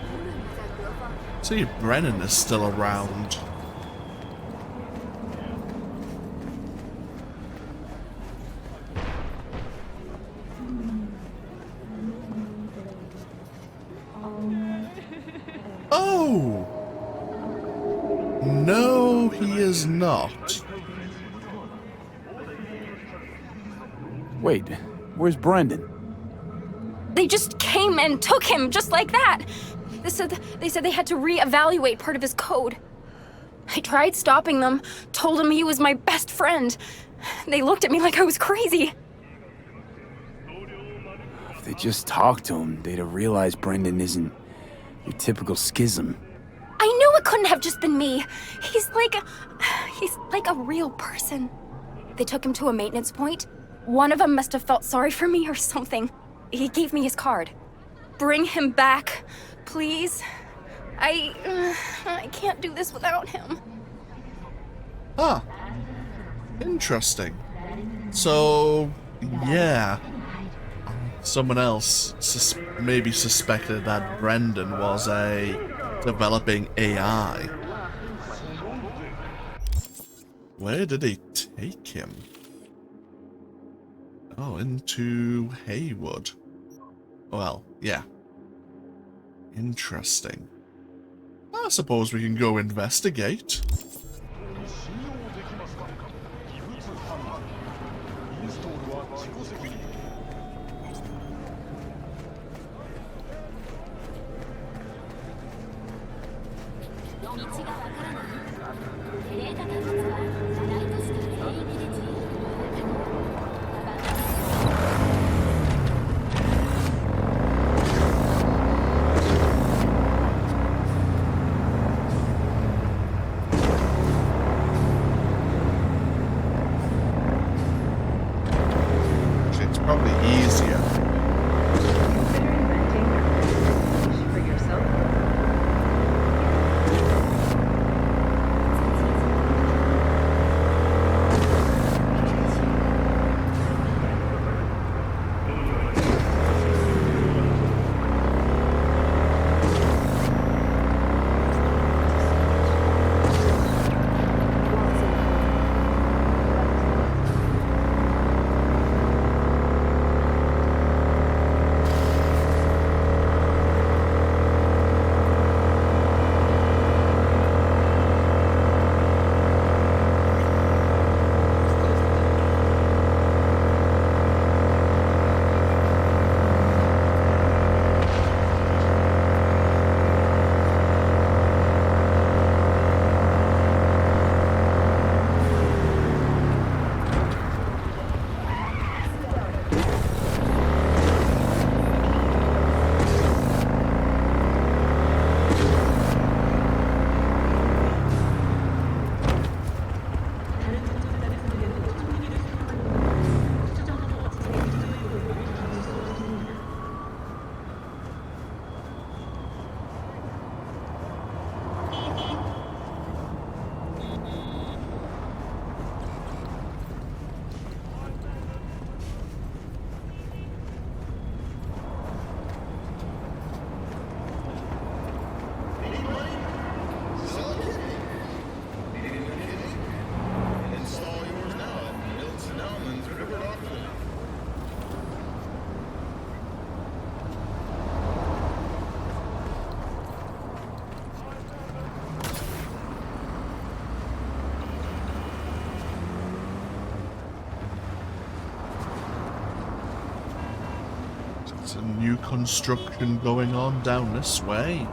See if Brennan is still around. Oh! No, he is not. Wait, where's Brendan? They just came and took him just like that. They said they had to reevaluate part of his code. I tried stopping them, told him he was my best friend. They looked at me like I was crazy. they just talked to him, they'd have realized Brendan isn't your typical schism. I knew it couldn't have just been me. He's like a real person. They took him to a maintenance point. One of them must have felt sorry for me or something. He gave me his card. Bring him back, please. I can't do this without him. Huh. Interesting. So, yeah. Someone else maybe suspected that Brendan was a developing AI. Where did they take him? Oh, into Haywood. Well, yeah. Interesting. I suppose we can go investigate. It's probably easier. It's a new construction going on down this way.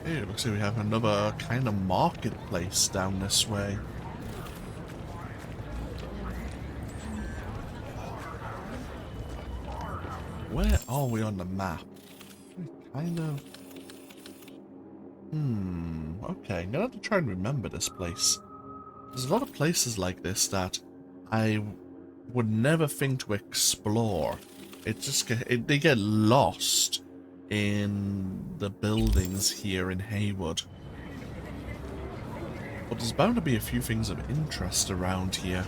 Hey, it looks like we have another kind of marketplace down this way. Where are we on the map? Kind of... okay, I'm gonna have to try and remember this place. There's a lot of places like this that I would never think to explore. It just they get lost in the buildings here in Haywood. But there's bound to be a few things of interest around here.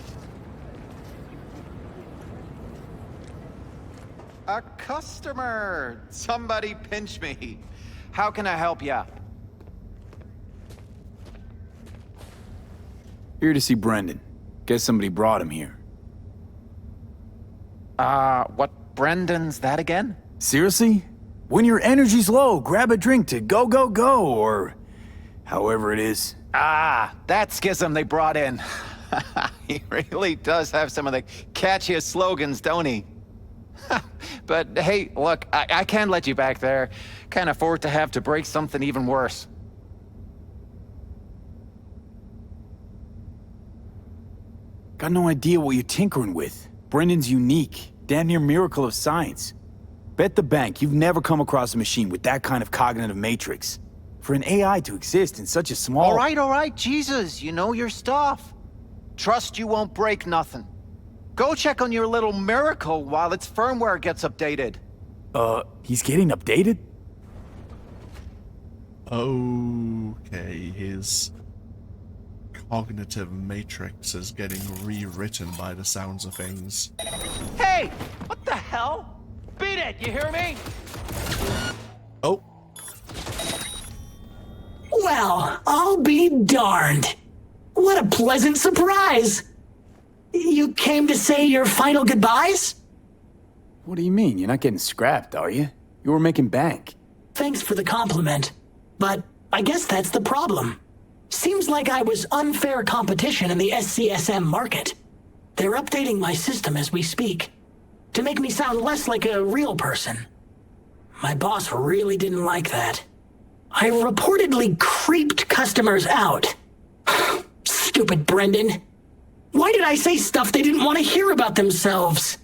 A customer! Somebody pinch me. How can I help ya? Here to see Brendan. Guess somebody brought him here. What Brendan's that again? Seriously? When your energy's low, grab a drink to go, go, go, or however it is. Ah, that schism they brought in. He really does have some of the catchiest slogans, don't he? But hey, look, I can't let you back there. Can't afford to have to break something even worse. Got no idea what you're tinkering with. Brendan's unique, damn near miracle of science. Bet the bank you've never come across a machine with that kind of cognitive matrix. For an AI to exist in such a small... All right, Jesus, you know your stuff. Trust you won't break nothing. Go check on your little miracle while its firmware gets updated. He's getting updated? Okay, his cognitive matrix is getting rewritten by the sounds of things. Hey! What the hell? Beat it, you hear me? Oh. Well, I'll be darned. What a pleasant surprise. You came to say your final goodbyes? What do you mean? You're not getting scrapped, are you? You were making bank. Thanks for the compliment, but I guess that's the problem. Seems like I was unfair competition in the SCSM market. They're updating my system as we speak, to make me sound less like a real person. My boss really didn't like that. I reportedly creeped customers out. Stupid Brendan. Why did I say stuff they didn't want to hear about themselves?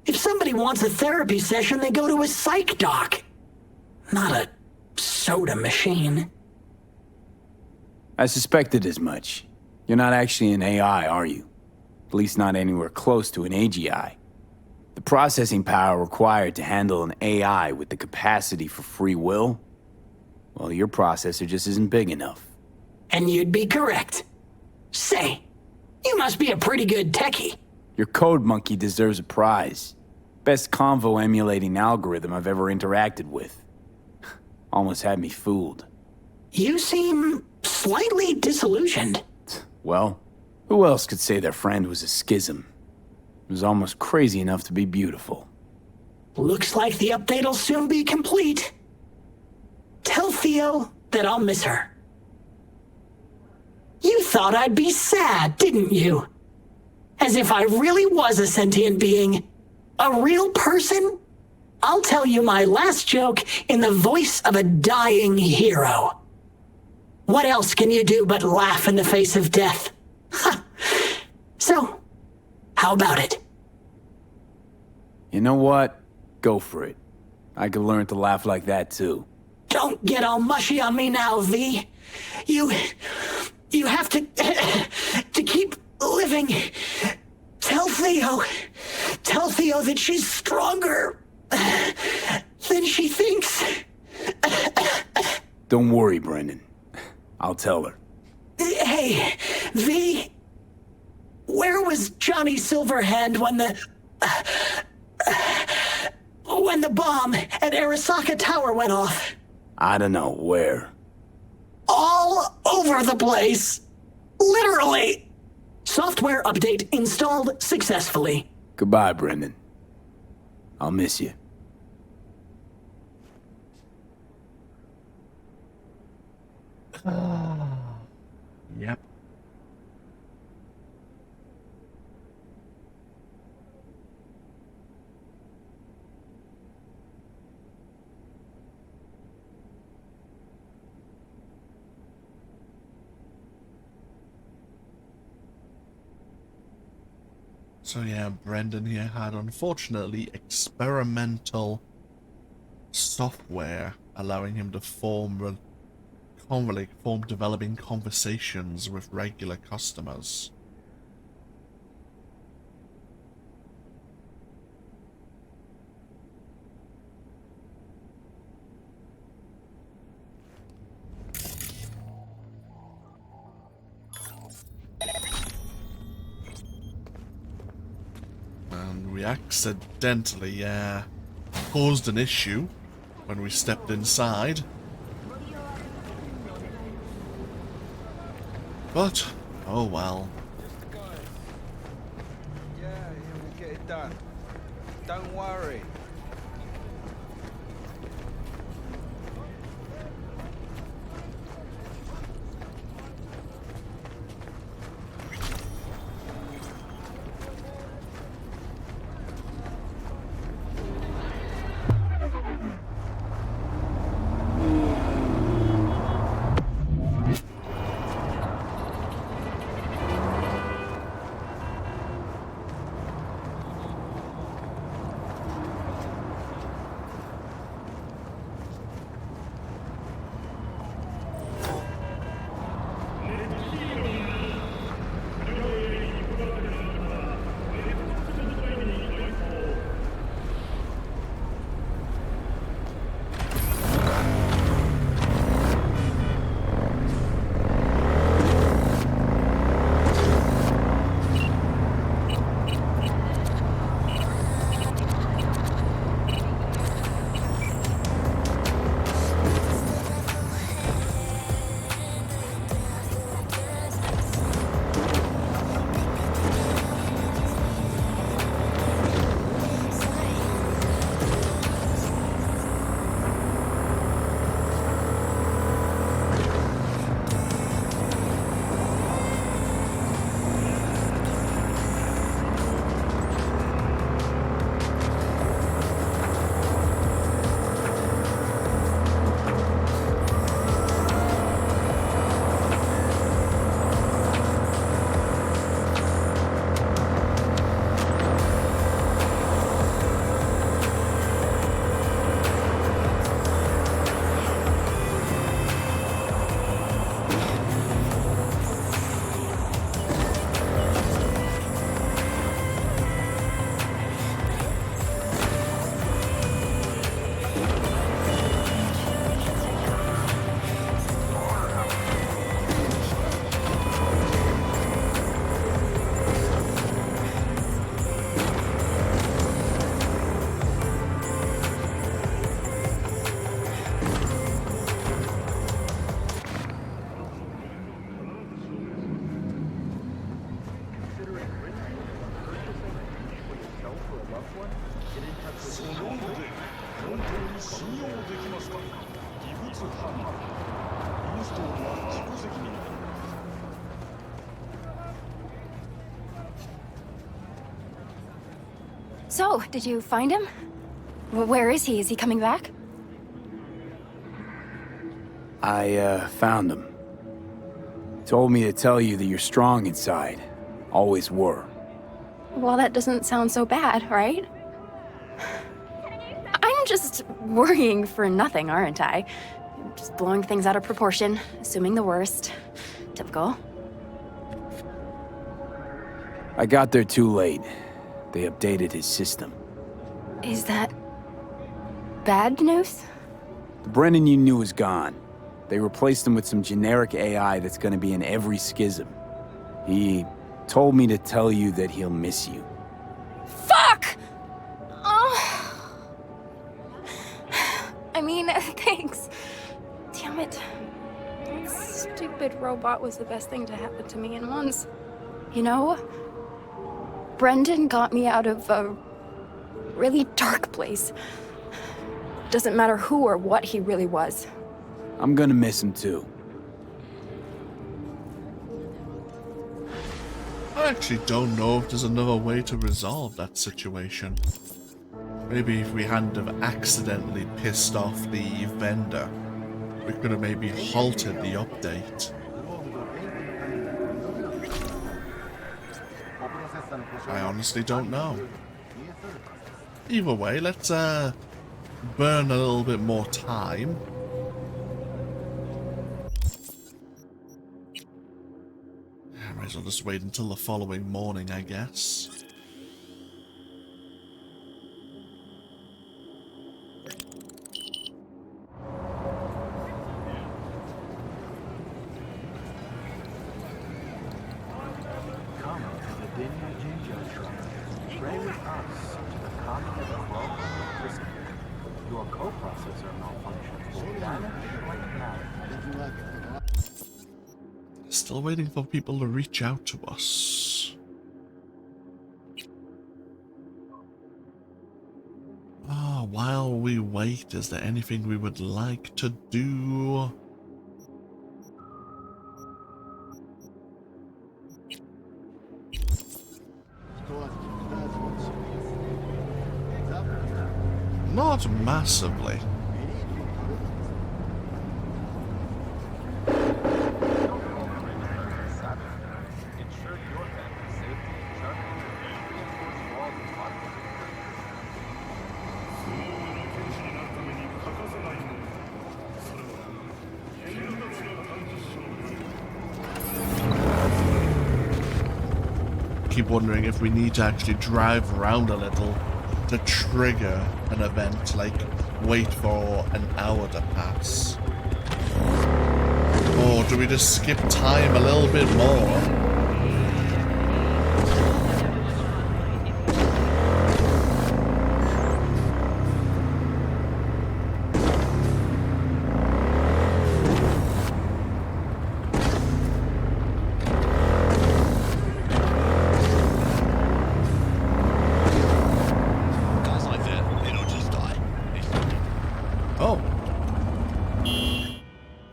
If somebody wants a therapy session, they go to a psych doc. Not a soda machine. I suspected as much. You're not actually an AI, are you? At least not anywhere close to an AGI. The processing power required to handle an AI with the capacity for free will? Well, your processor just isn't big enough. And you'd be correct. Say, you must be a pretty good techie. Your code monkey deserves a prize. Best convo emulating algorithm I've ever interacted with. Almost had me fooled. You seem slightly disillusioned. Well, who else could say their friend was a schism? It was almost crazy enough to be beautiful. Looks like the update'll soon be complete. Tell Theo that I'll miss her. You thought I'd be sad, didn't you? As if I really was a sentient being. A real person? I'll tell you my last joke in the voice of a dying hero. What else can you do but laugh in the face of death? So, how about it? You know what? Go for it. I could learn to laugh like that too. Don't get all mushy on me now, V. You have to keep living. Tell Theo that she's stronger than she thinks. Don't worry, Brendan. I'll tell her. Hey, V, where was Johnny Silverhand when the bomb at Arasaka Tower went off? I don't know, where? All over the place. Literally. Software update installed successfully. Goodbye, Brendan. I'll miss you. Yep. So yeah, Brendan here had unfortunately experimental software allowing him to form developing conversations with regular customers. And we accidentally caused an issue when we stepped inside. But, oh well. Yeah, we'll get it done. Don't worry. So, did you find him? Where is he? Is he coming back? I found him. Told me to tell you that you're strong inside. Always were. Well, that doesn't sound so bad, right? I'm just worrying for nothing, aren't I? Just blowing things out of proportion, assuming the worst. Typical. I got there too late. They updated his system. Is that bad news? The Brennan you knew is gone. They replaced him with some generic AI that's gonna be in every schism. He told me to tell you that he'll miss you. Fuck! Oh. I mean, thanks. Damn it. That stupid robot was the best thing to happen to me in months. You know, Brendan got me out of a really dark place. Doesn't matter who or what he really was. I'm gonna miss him too. I actually don't know if there's another way to resolve that situation. Maybe if we hadn't have accidentally pissed off the vendor, we could have maybe halted the update. I honestly don't know. Either way, let's burn a little bit more time. Might as well just wait until the following morning, I guess. Still waiting for people to reach out to us. while we wait, is there anything we would like to do? Not massively. Keep wondering if we need to actually drive around a little to trigger an event, like wait for an hour to pass. Or do we just skip time a little bit more?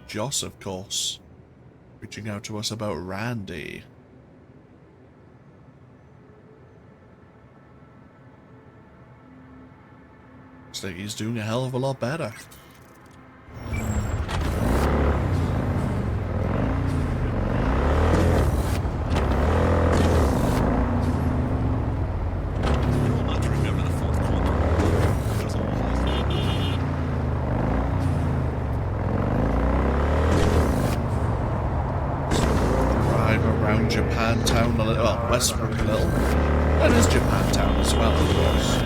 Joss, of course, reaching out to us about Randy. Looks like he's doing a hell of a lot better. Japantown a little, well, Westbrook a little. That is Japantown as well, of course.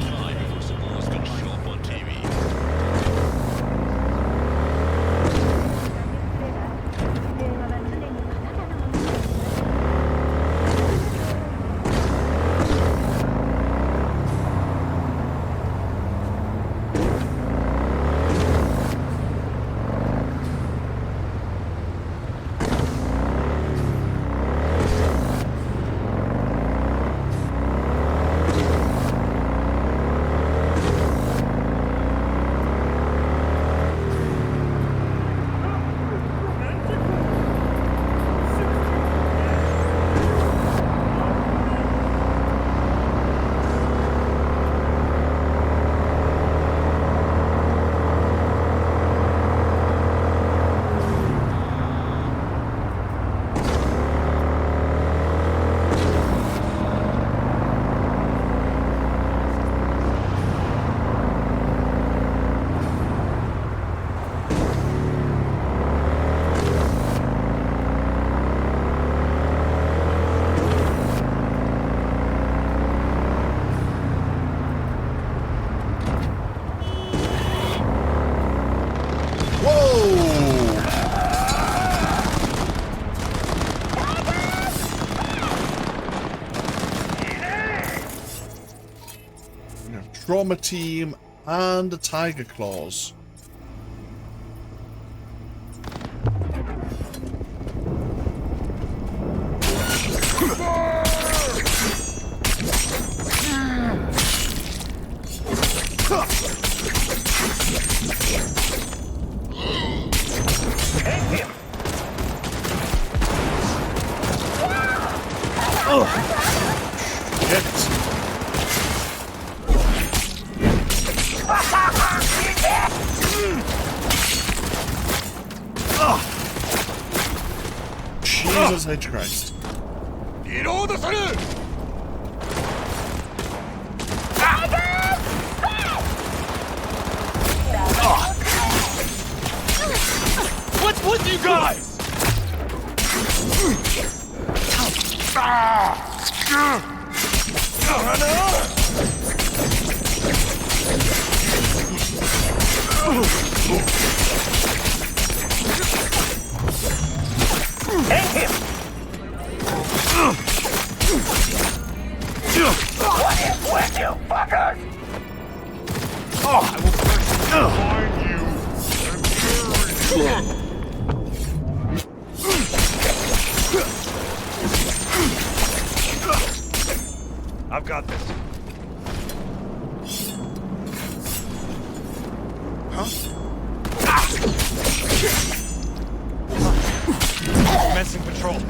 Trauma Team and the Tiger Claws. Jesus H. Christ. What's with you guys? Hang him! What is with you fuckers? Oh, I will first find you. I've got this. control.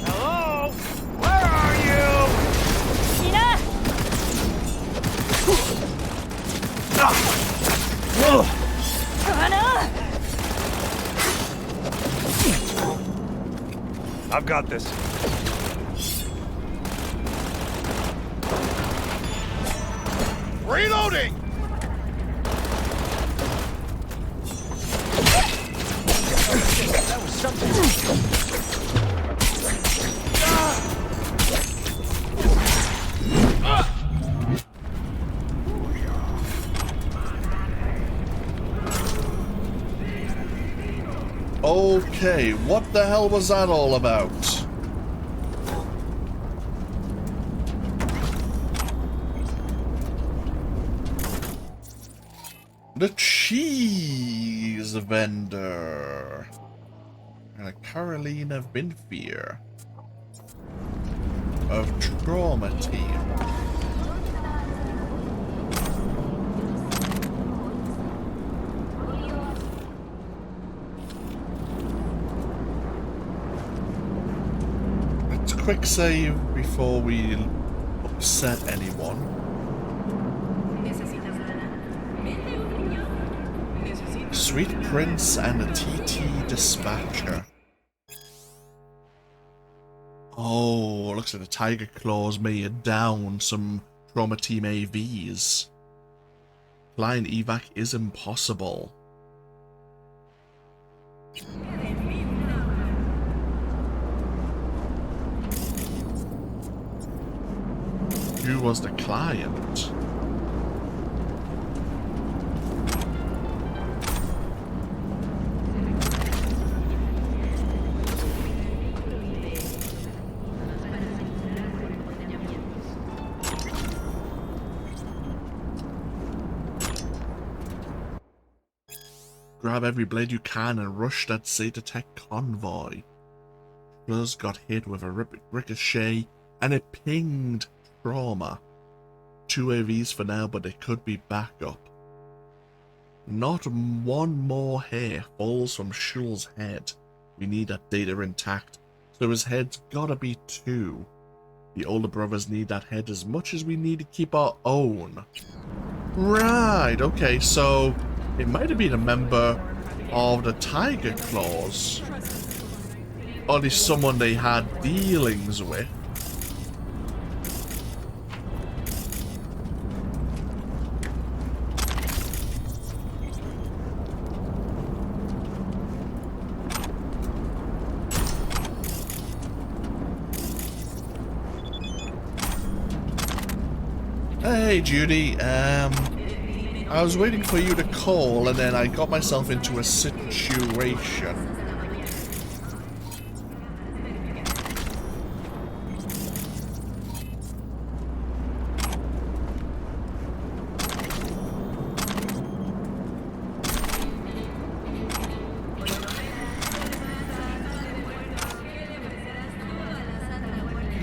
Hello? Where are you? Tina! Anna! I've got this. Reloading! That was something. Okay, what the hell was that all about? The cheese vendor. And a Carolina Vinfier of Trauma Team. Let's quick save before we upset anyone. Sweet Prince and a TT Dispatcher. Oh, looks like the Tiger Claws made down some Trauma Team AVs. Flying evac is impossible. Who was the client? Grab every blade you can and rush that Zeta Tech convoy. Plus got hit with a ricochet and it pinged Trauma. 2 AVs for now, but they could be backup. Not one more hair falls from Shul's head. We need that data intact, so his head's gotta be 2. The older brothers need that head as much as we need to keep our own. Right, okay, so it might have been a member of the Tiger Claws. Or at least someone they had dealings with. Hey Judy, I was waiting for you to call and then I got myself into a situation.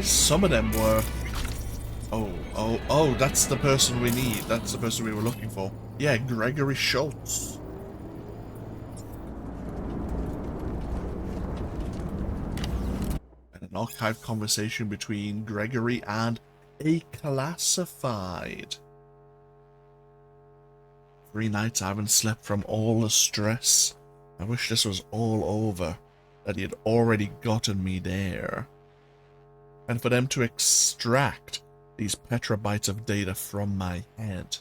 Some of them were... Oh, that's the person we need. That's the person we were looking for. Yeah, Gregory Schultz. And an archived conversation between Gregory and a classified. 3 nights I haven't slept from all the stress. I wish this was all over. That he had already gotten me there. And for them to extract these petabytes of data from my head.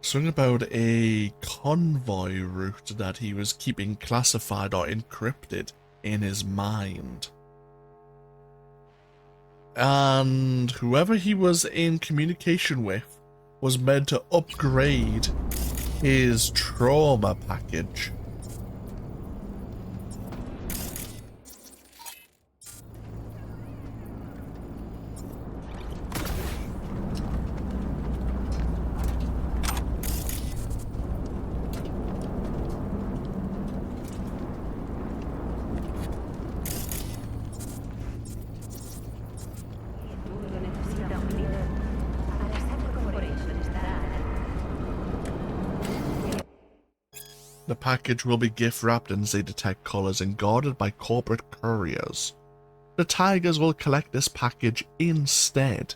Something about a convoy route that he was keeping classified or encrypted in his mind. And whoever he was in communication with was meant to upgrade his trauma package. The package will be gift-wrapped in Zetatech colors and guarded by corporate couriers. The Tigers will collect this package instead.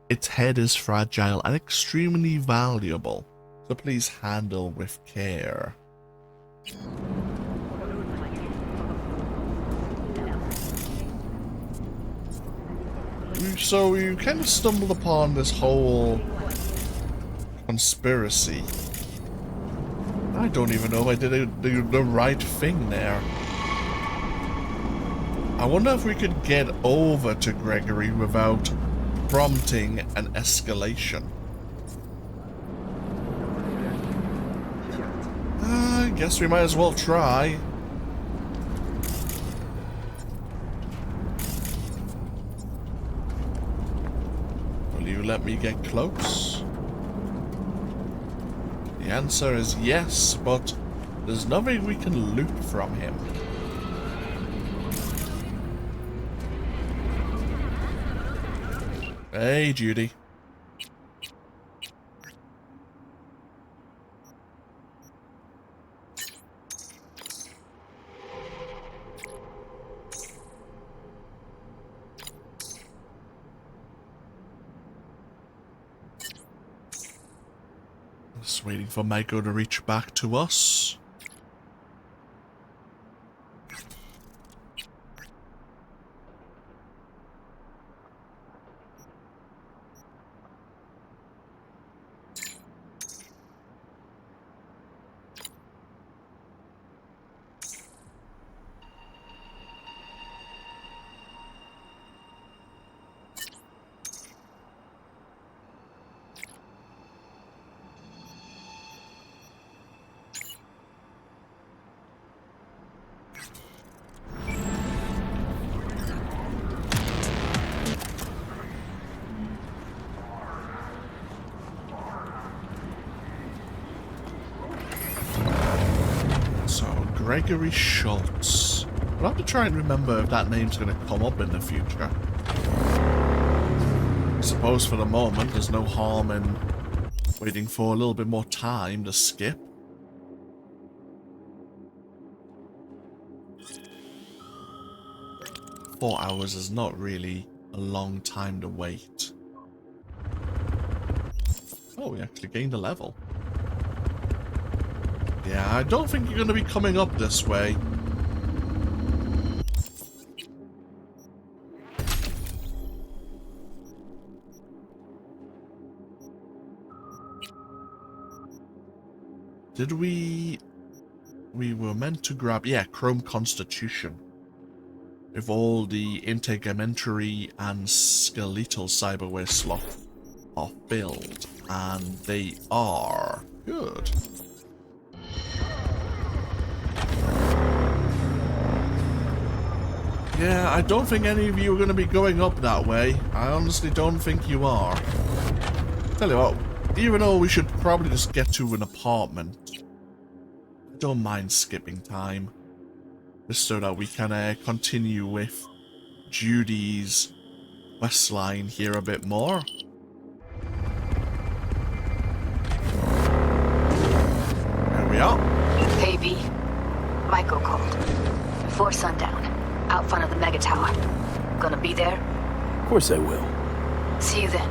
Its head is fragile and extremely valuable, so please handle with care. So you kind of stumbled upon this whole conspiracy. I don't even know if I did the right thing there. I wonder if we could get over to Gregory without prompting an escalation. I guess we might as well try. Will you let me get close? The answer is yes, but there's nothing we can loot from him. Hey, Judy. Just waiting for Michael to reach back to us. Gregory Schultz. I'll have to try and remember if that name's going to come up in the future. I suppose for the moment there's no harm in waiting for a little bit more time to skip. Four hours is not really a long time to wait. Oh, we actually gained a level. Yeah, I don't think you're going to be coming up this way. Did we were meant to grab, yeah, Chrome Constitution. If all the integumentary and skeletal cyberware slots are filled, and they are. Good. Yeah, I don't think any of you are going to be going up that way. I honestly don't think you are. Tell you what, even though we should probably just get to an apartment, I don't mind skipping time. Just so that we can continue with Judy's quest line here a bit more. There we are. Hey, V. Michael called. Before sundown. Out front of the Mega Tower. Gonna be there? Of course I will. See you then.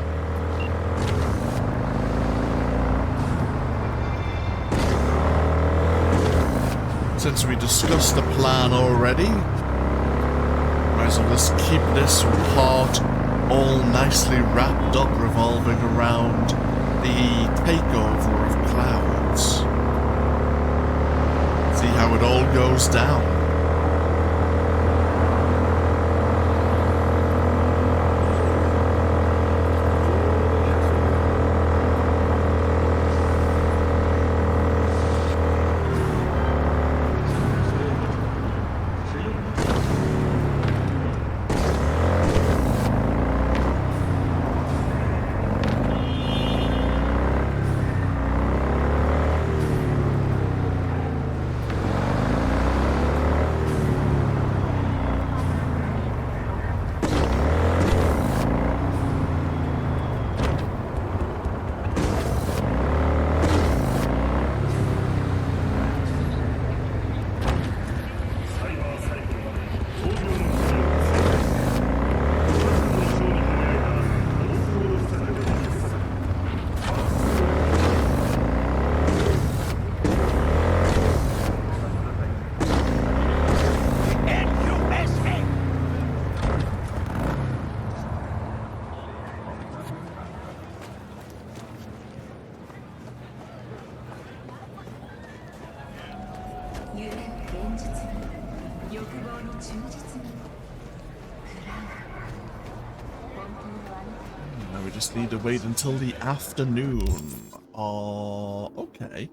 Since we discussed the plan already, might as well just keep this part all nicely wrapped up revolving around the takeover of clouds. See how it all goes down. Now we just need to wait until the afternoon. Okay.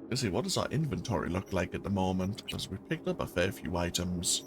Let's see, what does our inventory look like at the moment? Because we picked up a fair few items.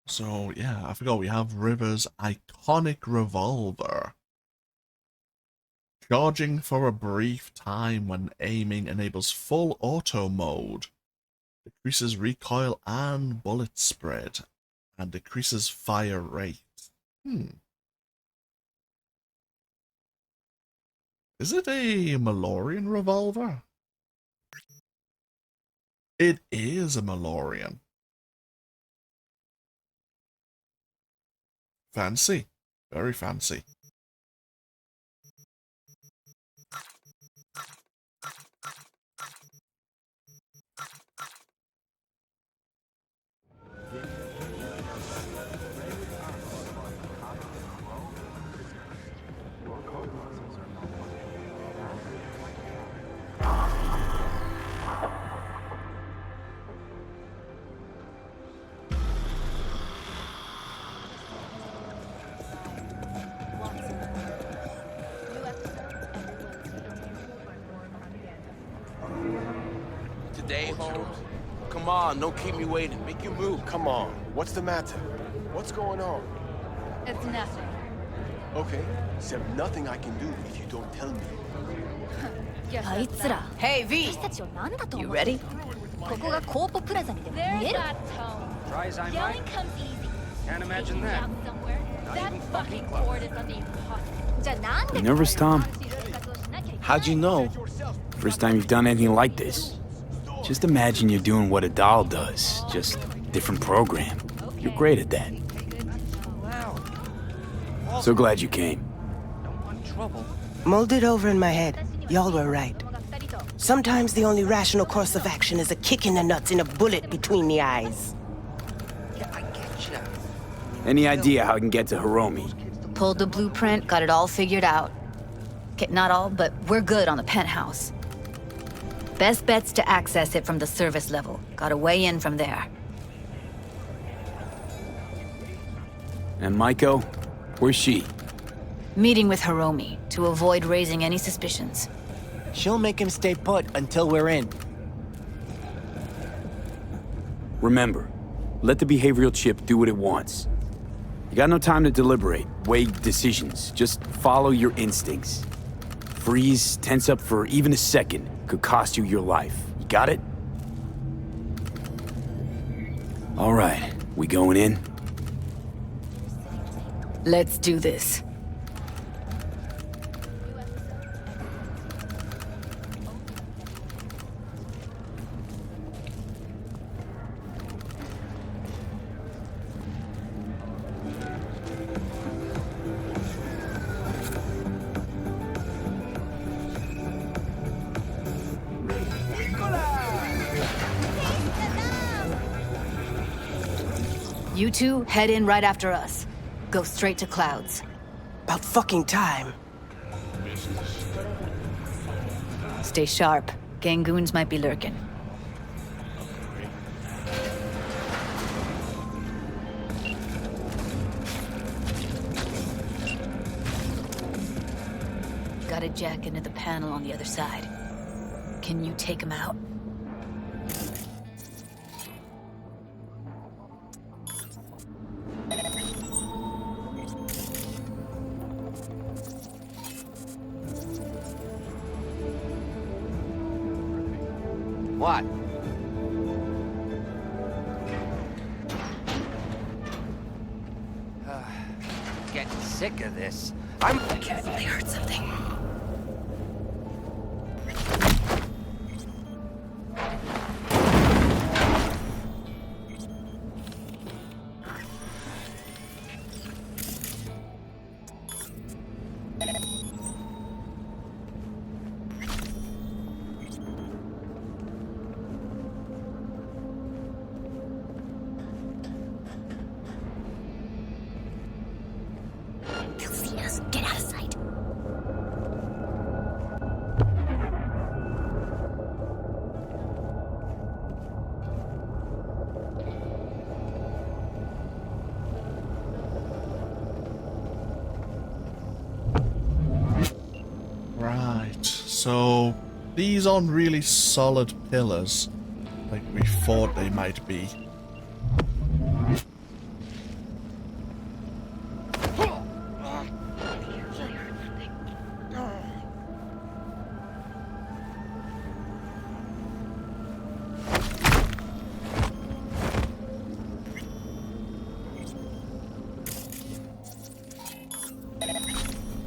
So, yeah, I forgot we have River's iconic revolver. Charging for a brief time when aiming enables full auto mode. Decreases recoil and bullet spread. And decreases fire rate. Is it a Malorian revolver? It is a Malorian. Fancy. Very fancy. Today, Holmes? Come on, don't keep me waiting. Make your move. Come on. What's the matter? What's going on? It's nothing. Okay, except nothing I can do if you don't tell me. Hey, V! You ready? ここがコーポプラザにでも見える Try as I might. Yelling comes easy. Can't imagine Taking that. out somewhere. That even fucking fucking close. cord is on the impossible. じゃあなんで You nervous, Tom? How'd you know? First time you've done anything like this. Just imagine you're doing what a doll does, just different program. You're great at that. So glad you came. Mulled it over in my head. Y'all were right. Sometimes the only rational course of action is a kick in the nuts and a bullet between the eyes. Any idea how I can get to Hiromi? Pulled the blueprint, got it all figured out. Okay, not all, but we're good on the penthouse. Best bet's to access it from the service level. Got a way in from there. And Maiko? Where's she? Meeting with Hiromi to avoid raising any suspicions. She'll make him stay put until we're in. Remember, let the behavioral chip do what it wants. You got no time to deliberate, weigh decisions. Just follow your instincts. Freeze, tense up for even a second could cost you your life. You got it? All right, we going in? Let's do this. You two head in right after us. Go straight to Clouds. About fucking time. Stay sharp. Gangoons might be lurking. Got a jack into the panel on the other side. Can you take him out? What? Getting sick of this. I heard something. So, these aren't really solid pillars, like we thought they might be.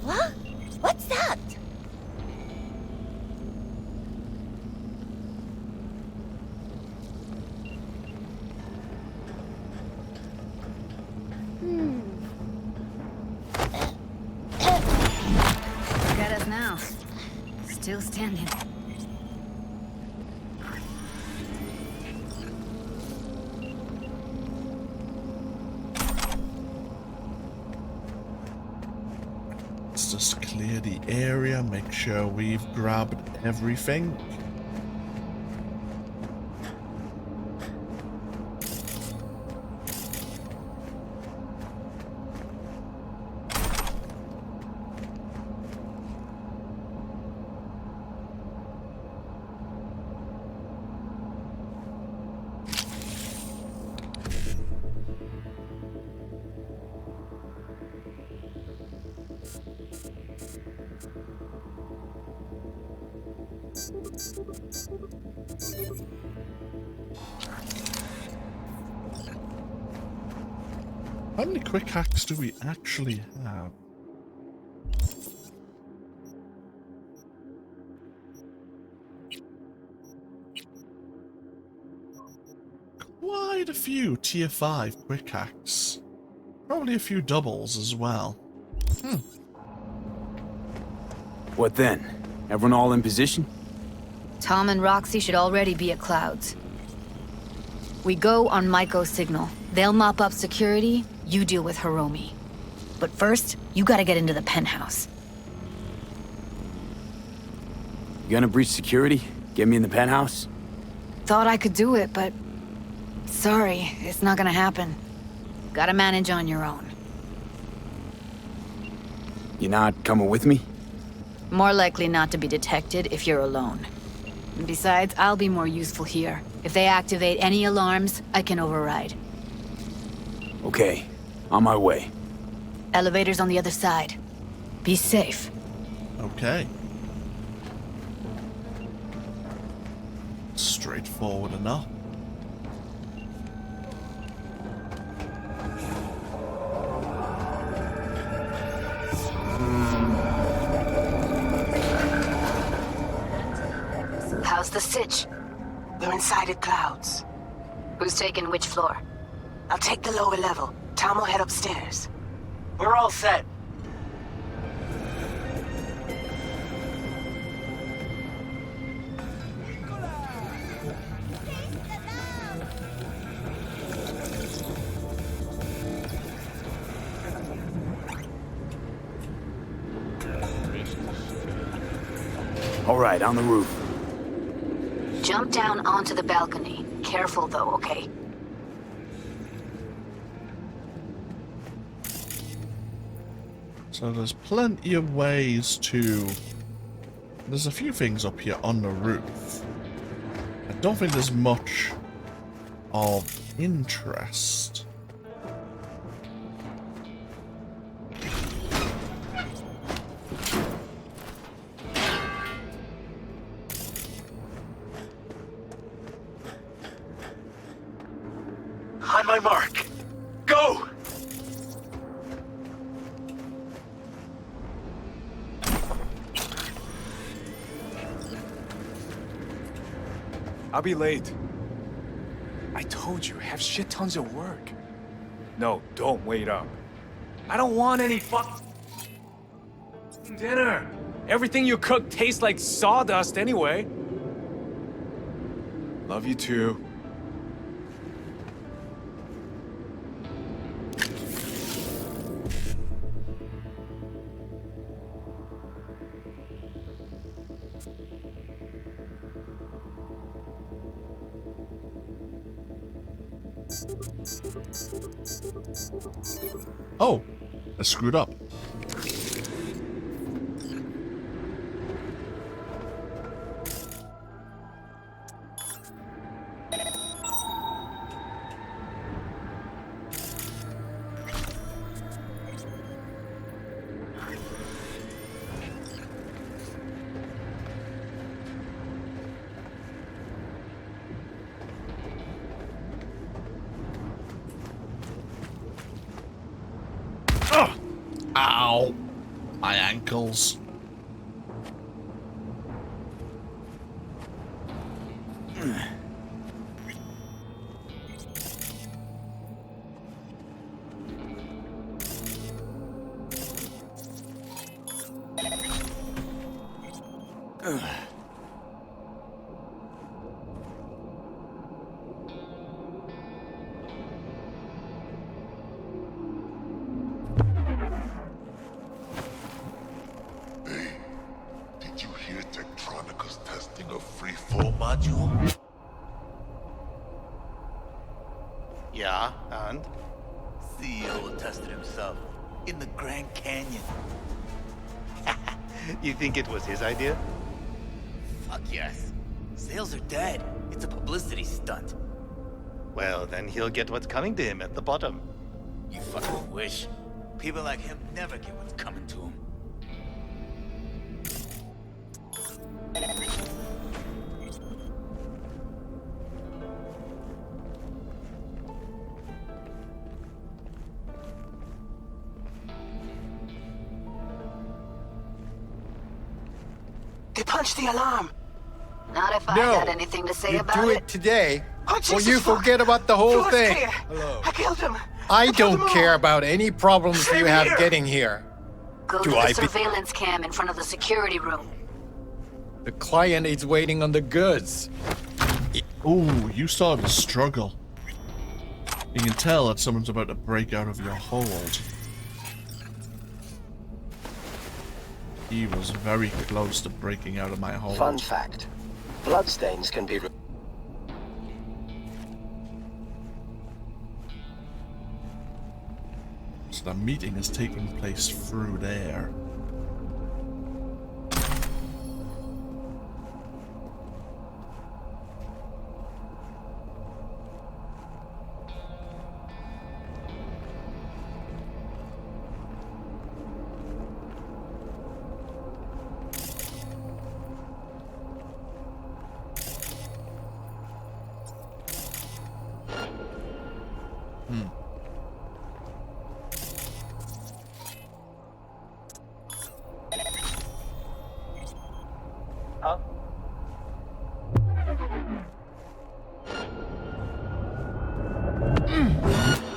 What? What's that? Look at us now. Still standing. Let's just clear the area, make sure we've grabbed everything. How many quick hacks do we actually have? Quite a few tier 5 quick hacks. Probably a few doubles as well. What then? Everyone all in position? Tom and Roxy should already be at Clouds. We go on Maiko's signal. They'll mop up security, you deal with Hiromi. But first, you gotta get into the penthouse. You gonna breach security? Get me in the penthouse? Thought I could do it, but... sorry, it's not gonna happen. Gotta manage on your own. You not coming with me? More likely not to be detected if you're alone. And besides, I'll be more useful here. If they activate any alarms, I can override. Okay, on my way. Elevator's on the other side. Be safe. Okay. Straightforward enough. How's the sitch? We're inside at Clouds. Who's taking which floor? I'll take the lower level. Tom will head upstairs. We're all set. All right, on the roof. Jump down onto the balcony. Careful though, okay? So there's plenty of ways to... There's a few things up here on the roof. I don't think there's much of interest. On my mark. Go! I'll be late. I told you, have shit tons of work. No, don't wait up. I don't want any dinner. Everything you cook tastes like sawdust anyway. Love you too. Oh, I screwed up. Ow! My ankles. Did you hear Tektronica's testing a free-fall module? Yeah, and? CEO tested himself in the Grand Canyon. You think it was his idea? Fuck yes. Sales are dead. It's a publicity stunt. Well, then he'll get what's coming to him at the bottom. You fucking wish. People like him never get what's coming to him. They punched the alarm. Not if I No. had anything to say You about do it. it today, Oh, or Jesus you fuck. forget about the whole Door's thing. clear. Hello. I killed him. I killed don't them all. care about any problems Same you have here. getting here. Go Do to the I be- surveillance cam in front of the security room. The client is waiting on the goods. Ooh, you started to struggle. You can tell that someone's about to break out of your hold. He was very close to breaking out of my hold. Fun fact. Bloodstains can be... So the meeting is taking place through there.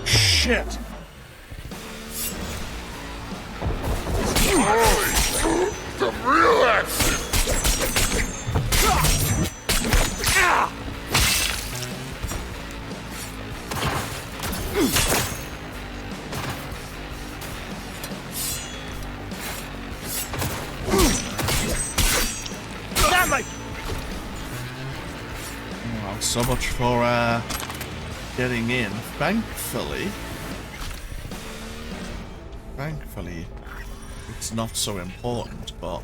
Shit! The real action! Well, so much for getting in. Thankfully, it's not so important, but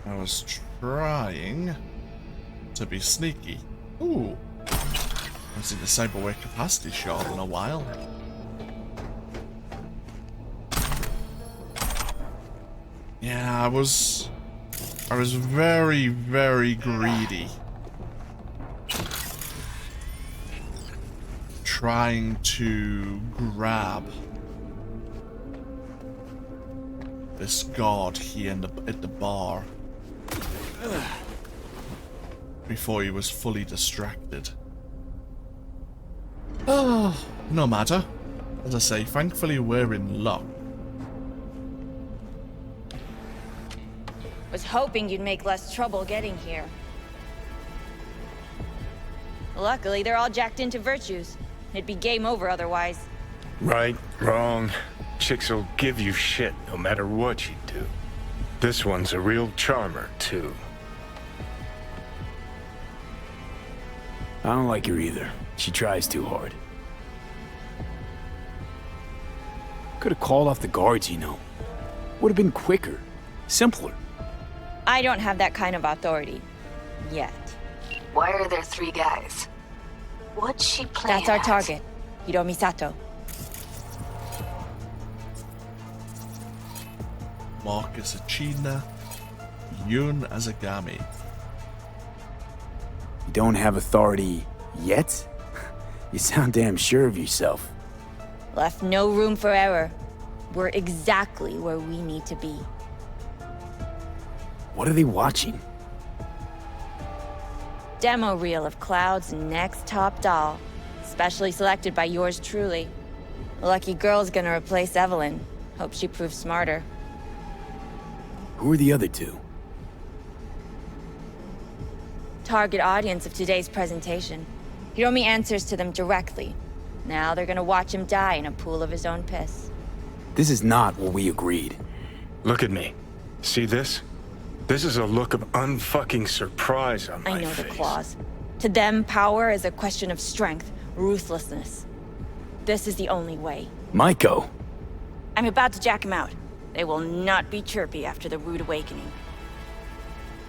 I was trying to be sneaky. Ooh, I haven't seen the cyberware capacity shard in a while. Yeah, I was very, very greedy. Trying to grab this guard here at the bar before he was fully distracted. Oh, no matter. As I say, thankfully we're in luck. Was hoping you'd make less trouble getting here. Luckily, they're all jacked into virtues. It'd be game over otherwise. Right, wrong. Chicks will give you shit no matter what you do. This one's a real charmer, too. I don't like her either. She tries too hard. Could have called off the guards, you know. Would have been quicker, simpler. I don't have that kind of authority. Yet. Why are there 3 guys? What's she playing That's our at? target. Hiromi Sato. Marcus Achina, Yun Azagami. You don't have authority yet? You sound damn sure of yourself. Left no room for error. We're exactly where we need to be. What are they watching? Demo reel of Cloud's next top doll, specially selected by yours truly. Lucky girl's gonna replace Evelyn. Hope she proves smarter. Who are the other two? Target audience of today's presentation. Hiromi answers to them directly. Now they're gonna watch him die in a pool of his own piss. This is not what we agreed. Look at me. See this? This is a look of unfucking surprise on my I know face. the claws. To them, power is a question of strength, ruthlessness. This is the only way. Maiko. I'm about to jack him out. They will not be chirpy after the rude awakening.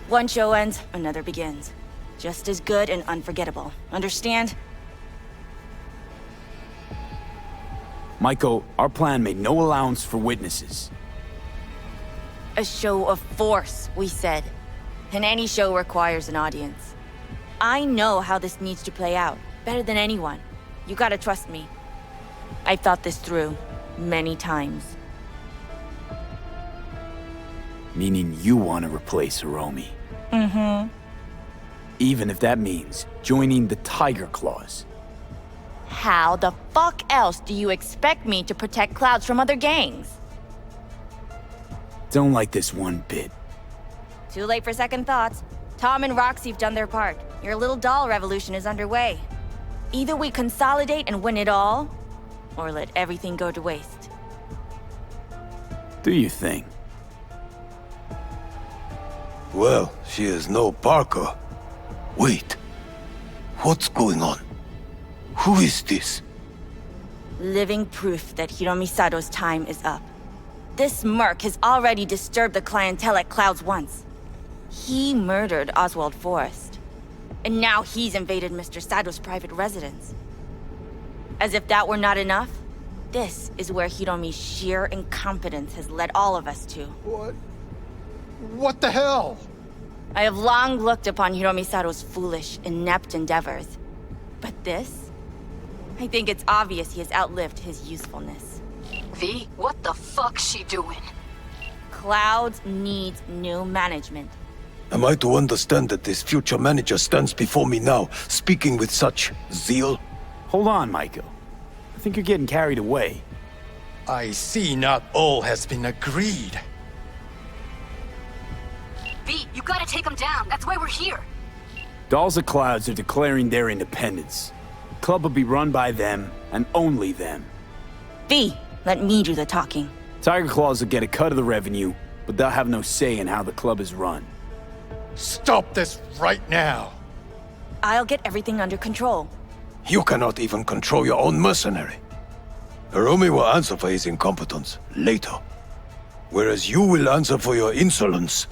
One show ends, another begins. Just as good and unforgettable. Understand? Maiko, our plan made no allowance for witnesses. A show of force, we said. And any show requires an audience. I know how this needs to play out, better than anyone. You gotta trust me. I've thought this through, many times. Meaning you want to replace Hiromi. Mm-hmm. Even if that means joining the Tiger Claws. How the fuck else do you expect me to protect Clouds from other gangs? Don't like this one bit. Too late for second thoughts. Tom and Roxy've done their part. Your little doll revolution is underway. Either we consolidate and win it all, or let everything go to waste. Do you think? Well, she is no Parker. Wait. What's going on? Who is this? Living proof that Hiromi Sato's time is up. This merc has already disturbed the clientele at Clouds once. He murdered Oswald Forrest. And now he's invaded Mr. Sato's private residence. As if that were not enough, this is where Hiromi's sheer incompetence has led all of us to. What the hell? I have long looked upon Hiromi Sato's foolish, inept endeavors. But this? I think it's obvious he has outlived his usefulness. V, what the fuck's she doing? Clouds needs new management. Am I to understand that this future manager stands before me now, speaking with such zeal? Hold on, Maiko. I think you're getting carried away. I see not all has been agreed. V, you gotta take him down. That's why we're here. Dolls of Clouds are declaring their independence. Club will be run by them, and only them. V, let me do the talking. Tiger Claws will get a cut of the revenue, but they'll have no say in how the club is run. Stop this right now. I'll get everything under control. You cannot even control your own mercenary. Hiromi will answer for his incompetence later, whereas you will answer for your insolence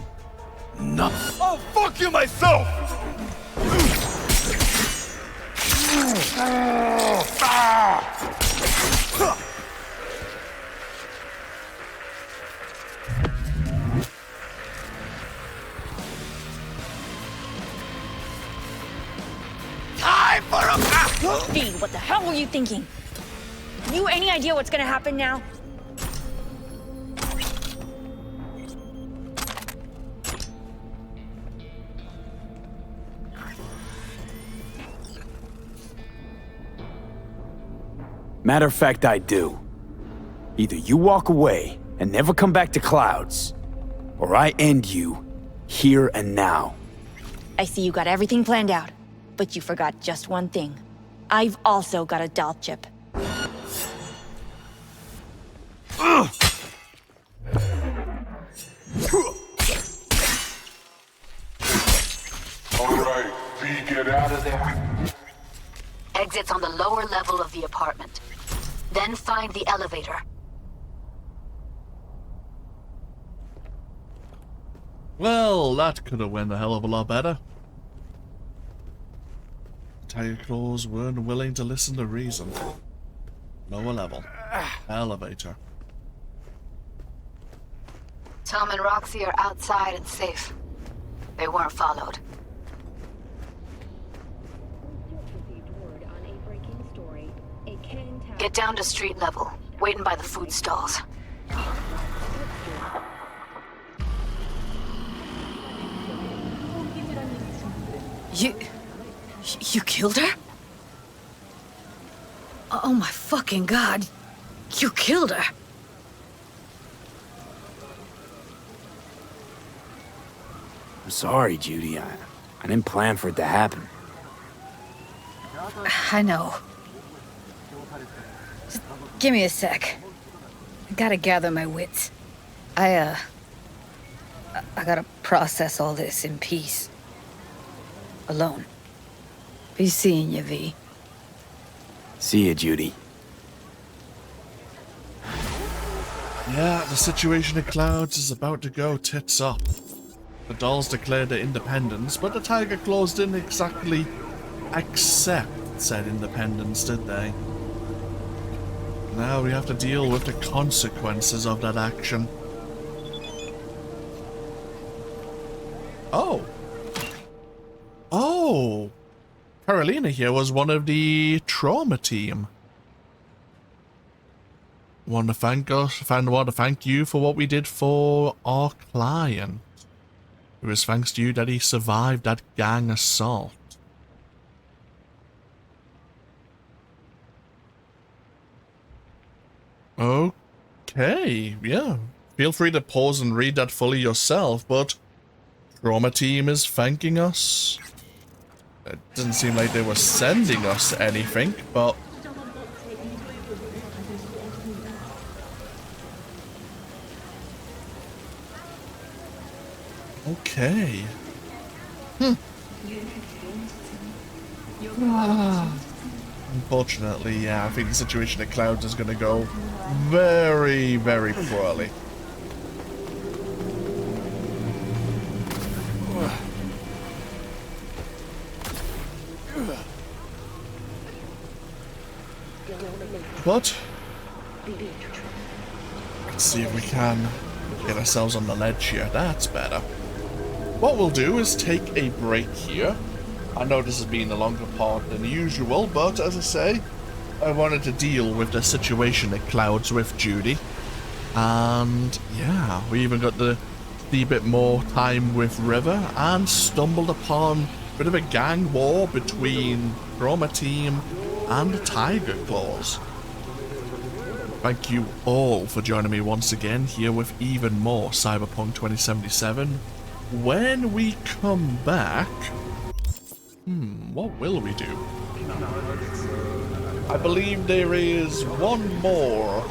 now. I'll fuck you myself! Time for a Speed, what the hell were you thinking? You any idea what's gonna happen now? Matter of fact, I do. Either you walk away and never come back to Clouds, or I end you here and now. I see you got everything planned out, but you forgot just one thing. I've also got a doll chip. Alright, V, get out of there. Exit's on the lower level of the apartment. Then find the elevator. Well, that could have went a hell of a lot better. Tiger Claws weren't willing to listen to reason. Lower level. Elevator. Tom and Roxy are outside and safe. They weren't followed. Get down to street level, waiting by the food stalls. You killed her? Oh my fucking god. You killed her. I'm sorry, Judy. I didn't plan for it to happen. I know. Just give me a sec. I gotta gather my wits. I gotta process all this in peace. Alone. Be seeing you, V. See ya, Judy. Yeah, the situation in Clouds is about to go tits up. The dolls declared their independence, but the Tiger Claws didn't exactly accept said independence, did they? Now we have to deal with the consequences of that action. Oh. Oh. Carolina here was one of the trauma team. Want to thank you for what we did for our client. It was thanks to you that he survived that gang assault. Okay, yeah. Feel free to pause and read that fully yourself, but Trauma Team is thanking us. It didn't seem like they were sending us anything, but... Okay. Unfortunately, yeah, I think the situation at Clouds is going to go very, very poorly. But let's see if we can get ourselves on the ledge here. That's better. What we'll do is take a break here. I know this has been a longer part than usual, but as I say, I wanted to deal with the situation at Clouds with Judy. And yeah, we even got to see a bit more time with River and stumbled upon a bit of a gang war between Trauma Team and the Tiger Claws. Thank you all for joining me once again here with even more Cyberpunk 2077. When we come back... what will we do? I believe there is one more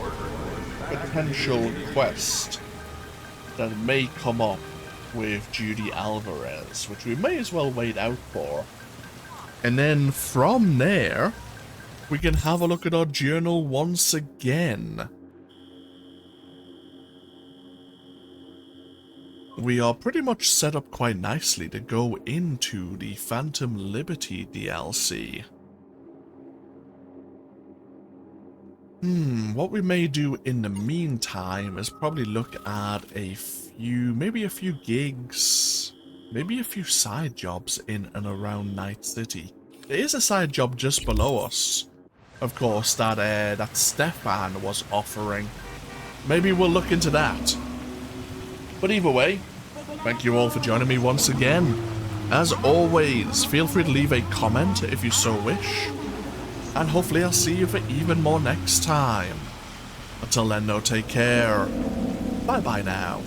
potential quest that may come up with Judy Alvarez, which we may as well wait out for. And then from there, we can have a look at our journal once again. We are pretty much set up quite nicely to go into the Phantom Liberty DLC. What we may do in the meantime is probably look at maybe a few gigs, maybe a few side jobs in and around Night City. There is a side job just below us, of course, that Stefan was offering. Maybe we'll look into that. But either way, thank you all for joining me once again. As always, feel free to leave a comment if you so wish. And hopefully I'll see you for even more next time. Until then, no, take care. Bye-bye now.